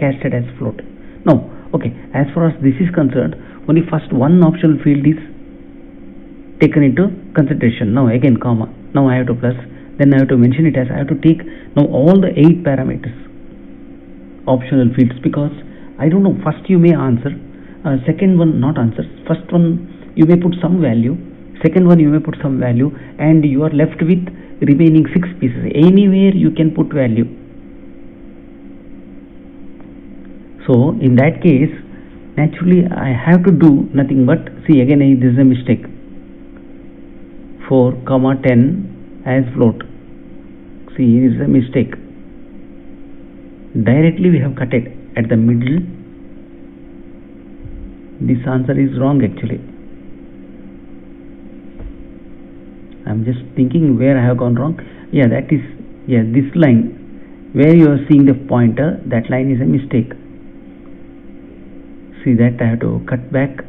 casted as float. Now okay, as far as this is concerned, only first one optional field is taken into consideration. Now again comma, now I have to plus, then I have to mention it as, I have to take now all the 8 parameters optional fields, because I don't know, first you may answer, second one not answer, first one you may put some value, second one you may put some value, and you are left with remaining 6 pieces. Anywhere you can put value. So in that case, naturally I have to do nothing but, see again this is a mistake, 4,10 as float. See, this is a mistake. Directly we have cut it at the middle. This answer is wrong actually. I'm just thinking where I have gone wrong. Yeah, that is Yes, this line where you are seeing the pointer, that line is a mistake. See that I have to cut back.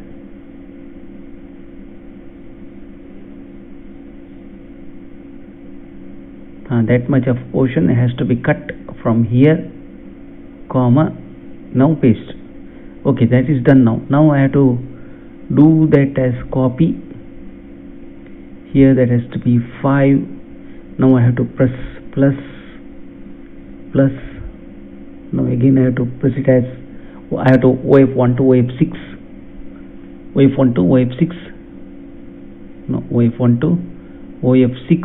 That much of portion has to be cut from here, comma, now paste. Okay, that is done now. Now I have to do that as copy. Here that has to be 5. Now I have to press plus. Now again I have to press it as, I have to wave1 to wave6, wave1 to wave6, no, wave1 to wave6.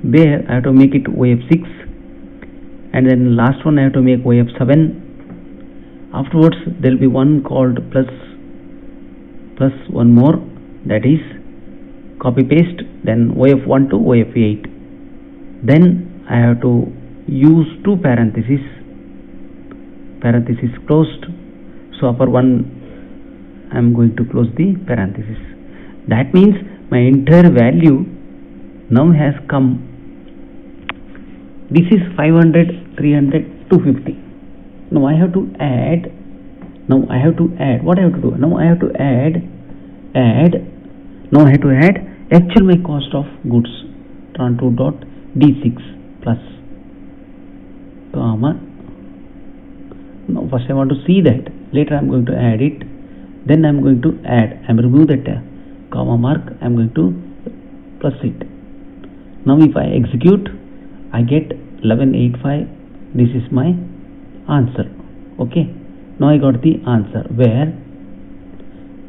There I have to make it wave6, and then last one I have to make wave7. Afterwards there will be one called plus one more, that is copy paste, then wave1 to wave8. Then I have to use two parentheses closed. So upper one I am going to close the parenthesis. That means my entire value now has come. This is 500, 300, 250. Now I have to add. What I have to do? Now I have to add. Now I have to add actual my cost of goods, tran2.d6 plus, comma. Now first I want to see that, later I am going to add it, then I am going to add, I am remove that comma mark, I am going to plus it. Now if I execute, I get 1185. This is my answer. Okay, now I got the answer where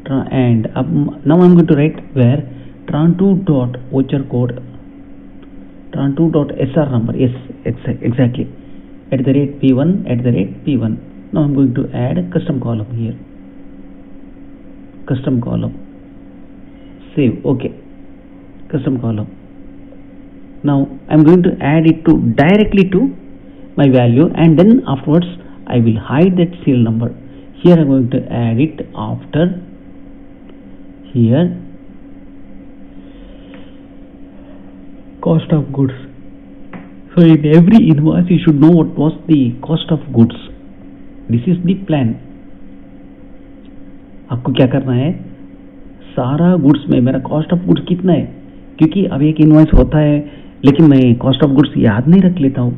and now I am going to write where tran2.voucher code, tran2.sr number, yes, exactly, @p1 @p1. Now I am going to add a custom column here, custom column, save. Okay, custom column. Now I am going to add it to directly to my value, and then afterwards I will hide that serial number. Here I am going to add it after. Here cost of goods. So in every invoice you should know what was the cost of goods. This is the plan. आपको क्या करना है, सारा goods में मेरा cost of goods कितना है, क्योंकि अब एक इनवॉइस होता है लेकिन मैं कॉस्ट ऑफ गुड्स याद नहीं रख लेता हूँ.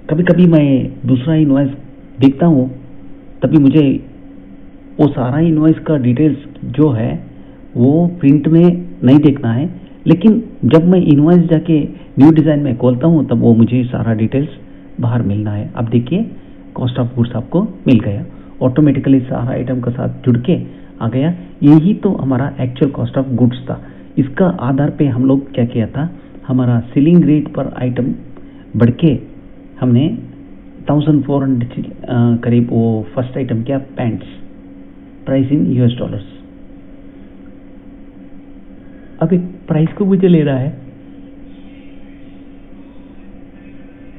कभी कभी मैं दूसरा इनवॉइस देखता हूँ, तभी मुझे वो सारा इनवॉइस का डिटेल्स जो है वो प्रिंट में नहीं देखना है, लेकिन जब मैं इनवॉइस जाके न्यू डिज़ाइन में खोलता हूँ तब वो मुझे सारा डिटेल्स बाहर मिलना है. अब देखिए कॉस्ट ऑफ गुड्स आपको मिल गया, ऑटोमेटिकली सारा आइटम के साथ जुड़ के आ गया. यही तो हमारा एक्चुअल कॉस्ट ऑफ गुड्स था. इसका आधार पे हम लोग क्या किया था, हमारा सेलिंग रेट पर आइटम बढ़ के हमने 1400 करीब, वो फर्स्ट आइटम क्या, pants, price in US dollars. अब एक प्राइस को मुझे ले रहा है,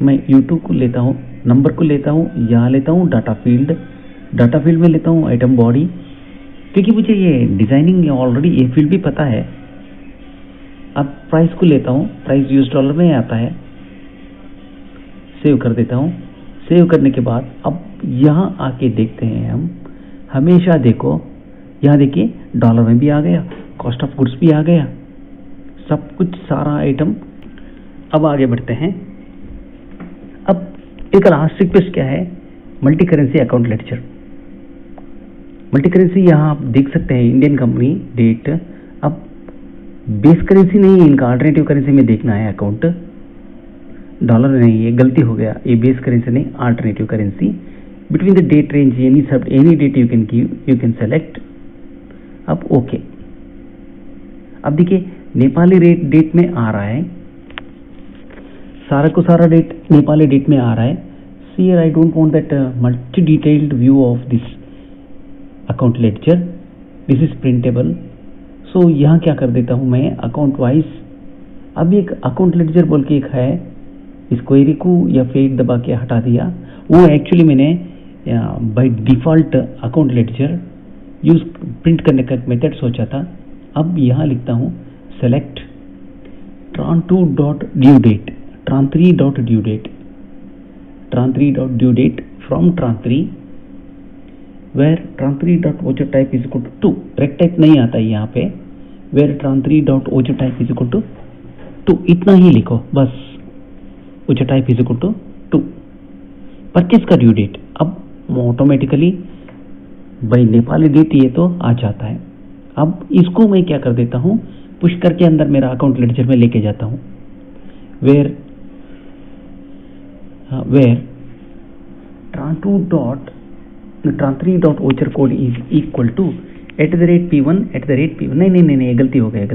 मैं YouTube को लेता हूँ, नंबर को लेता हूँ, यहाँ लेता हूँ डाटा फील्ड में लेता हूँ आइटम बॉडी, क्योंकि मुझे ये डिजाइनिंग ऑलरेडी ये फील्ड भी पता है. अब प्राइस को लेता हूँ, प्राइस US डॉलर में आता है, सेव कर देता हूँ. सेव करने के बाद अब यहाँ आके देखते हैं हम, हमेशा देखो यहाँ देखिए डॉलर में भी आ गया, कॉस्ट ऑफ गुड्स भी आ गया, सब कुछ सारा आइटम. अब आगे बढ़ते हैं. अब एक लास्ट रिक्वेस्ट क्या है, multi currency account lecture. Multi currency यहाँ आप देख सकते हैं, इंडियन कंपनी डेट. अब बेस करेंसी नहीं, इनका अल्टरनेटिव करेंसी में देखना है अकाउंट, डॉलर नहीं, ये गलती हो गया, ये बेस करेंसी नहीं, alternative currency. Between the date range any date you can give, you can select. अब ओके. अब देखिए नेपाली रेट डेट में आ रहा है, सारा को सारा डेट नेपाली डेट में आ रहा है. See I don't want that multi detailed view of this account ledger, this is printable. So यहाँ क्या कर देता हूँ मैं, अकाउंट वाइज. अब एक अकाउंट लेक्चर बोल के एक है, इस क्वेरी को या फेड दबा के हटा दिया. वो एक्चुअली मैंने by default account lecture use print करने का मेथड सोचा था. अब यहाँ लिखता हूँ select tran2 dot due date, tran3 dot due date, tran3 dot due date from tran3, where tran3 dot voucher type is equal to 2. rect type नहीं आता है यहाँ पे, where tran3 dot voucher type is equal to 2. इतना ही लिखो बस, voucher type is equal to 2. Purchase का due date अब ऑटोमेटिकली भाई नेपाली डेट ये तो आ जाता है। अब इसको मैं क्या कर देता हूँ, पुश करके अंदर मेरा अकाउंट लेडजर में लेके जाता हूँ, where tran3 dot voucher code is equal to @p1 @p1, नहीं गलती हो गया,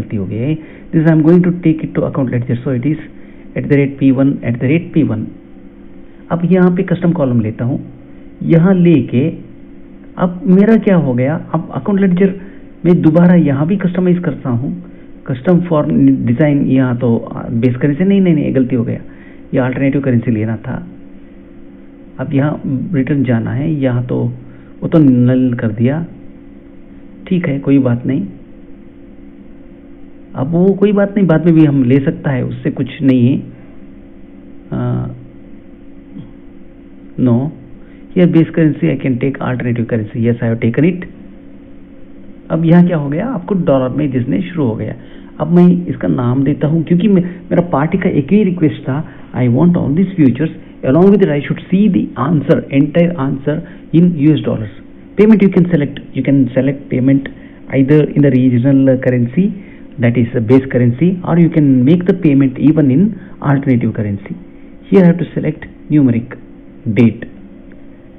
this I am going to take it to account ledger, so it is @p1 अब यहाँ पे कस्टम कॉलम लेता हूँ, यहाँ लेके अब मेरा क्या हो गया, अब अकाउंट लेडजर में दोबारा यहाँ भी कस्टमाइज करता हूँ, कस्टम फॉर डिज़ाइन, यहाँ तो बेस करेंसी नहीं गलती हो गया, ये अल्टरनेटिव करेंसी लेना था। अब यहाँ रिटर्न जाना है, यहाँ तो वो तो नल कर दिया, ठीक है कोई बात नहीं, अब वो कोई बात नहीं, बाद में भी हम ले सकता है, उससे कुछ नहीं है। No here base currency I can take alternative currency, yes I have taken it. अब यहाँ क्या हो गया, आपको डॉलर में दिखने शुरू हो गया। अब मैं इसका नाम देता हूँ, क्योंकि मेरा पार्टी का एक ही रिक्वेस्ट था, I want all this futures along with it I should see the answer, entire answer in US dollars. Payment you can select payment either in the regional currency, that is base currency, or you can make the payment even in alternative currency. Here I have to select numeric date,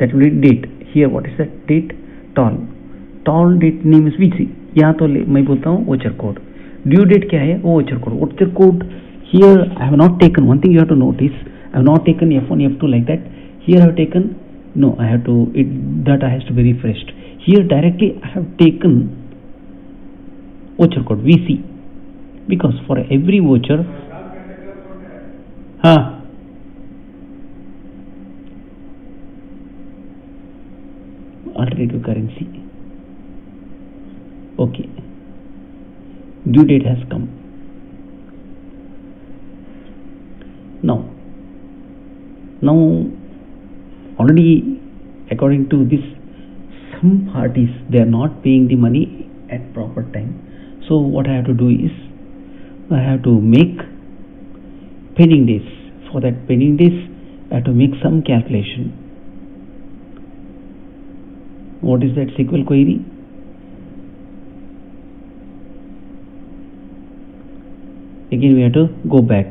that will be date. Here what is that date, tall date name is VC, यहाँ तो मैं बोलता हूँ voucher code, due date क्या है वो voucher code here I have not taken, one thing you have to notice, I have not taken F1 F2 like that, here I have taken, no I have to, data has to be refreshed, here directly I have taken voucher code VC, because for every voucher alternative currency, okay, due date has come. Now already according to this, some parties they are not paying the money at proper time, so what I have to do is I have to make pending days. For that pending days I have to make some calculation. What is that SQL query? Again we have to go back.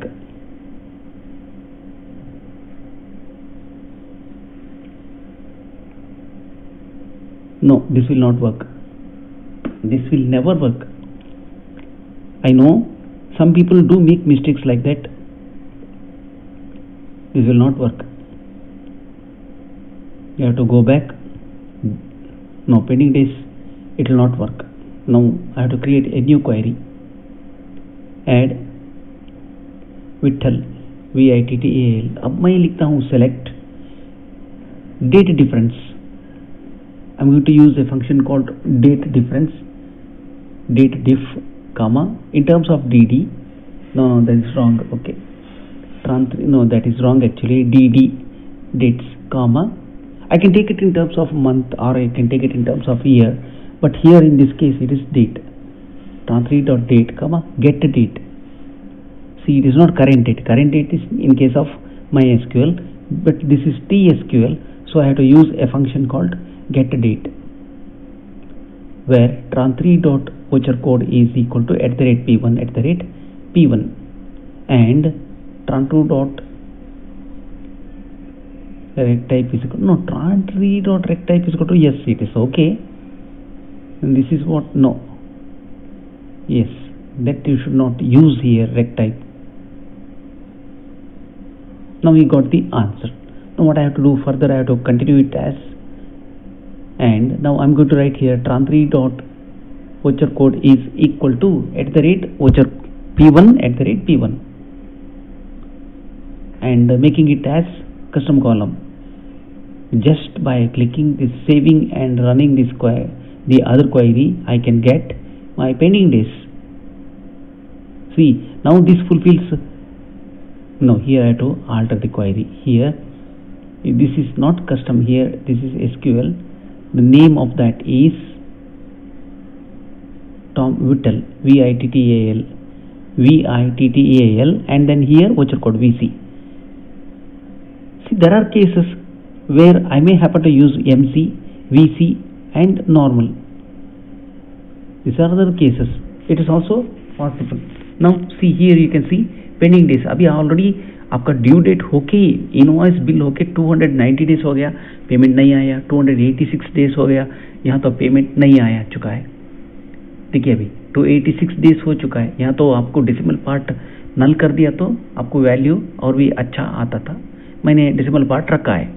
No, this will not work. This will never work. I know some people do make mistakes like that. This will not work. You have to go back. No, pending days, it will not work. Now I have to create a new query. Add Vittal, VITTAL. अब मैं लिखता हूँ select date difference. I'm going to use a function called date difference, date diff, comma, in terms of DD. No, that is wrong. Okay, no, that is wrong actually. DD, dates, comma. I can take it in terms of month or I can take it in terms of year, but here in this case it is date. Tran3 dot date, comma, get date. See, it is not current date. Current date is in case of MySQL, but this is TSQL, so I have to use a function called get date, where tran3 dot voucher code is equal to @p1 @p1, and tran2 dot rect type is equal, no, tran3 dot rect type is equal to, yes it is okay, and this is what, no, yes, that you should not use here rect type. Now we got the answer. Now what I have to do further, I have to continue it as, and now I'm going to write here tran3 dot voucher code is equal to @voucher p1 @p1, and making it as custom column. Just by clicking this, saving and running the other query, I can get my pending days. See, now this fulfills. No, here I have to alter the query. Here, this is not custom. Here, this is SQL. The name of that is Tom Vittal, Vittal, and then here voucher code VC. See, there are cases where I may happen to use MC, VC, and normal. These are the cases. It is also possible. Now see, here you can see pending days. अभी already आपका due date होके invoice bill होके 290 days हो गया, payment नहीं आया. 286 days हो गया, यहाँ तो पेमेंट नहीं आया चुका है. देखिए अभी 286 डेज हो चुका है. यहाँ तो आपको डेसिमल पार्ट नल कर दिया तो आपको वैल्यू और भी अच्छा आता था. मैंने डेसिमल पार्ट रखा है.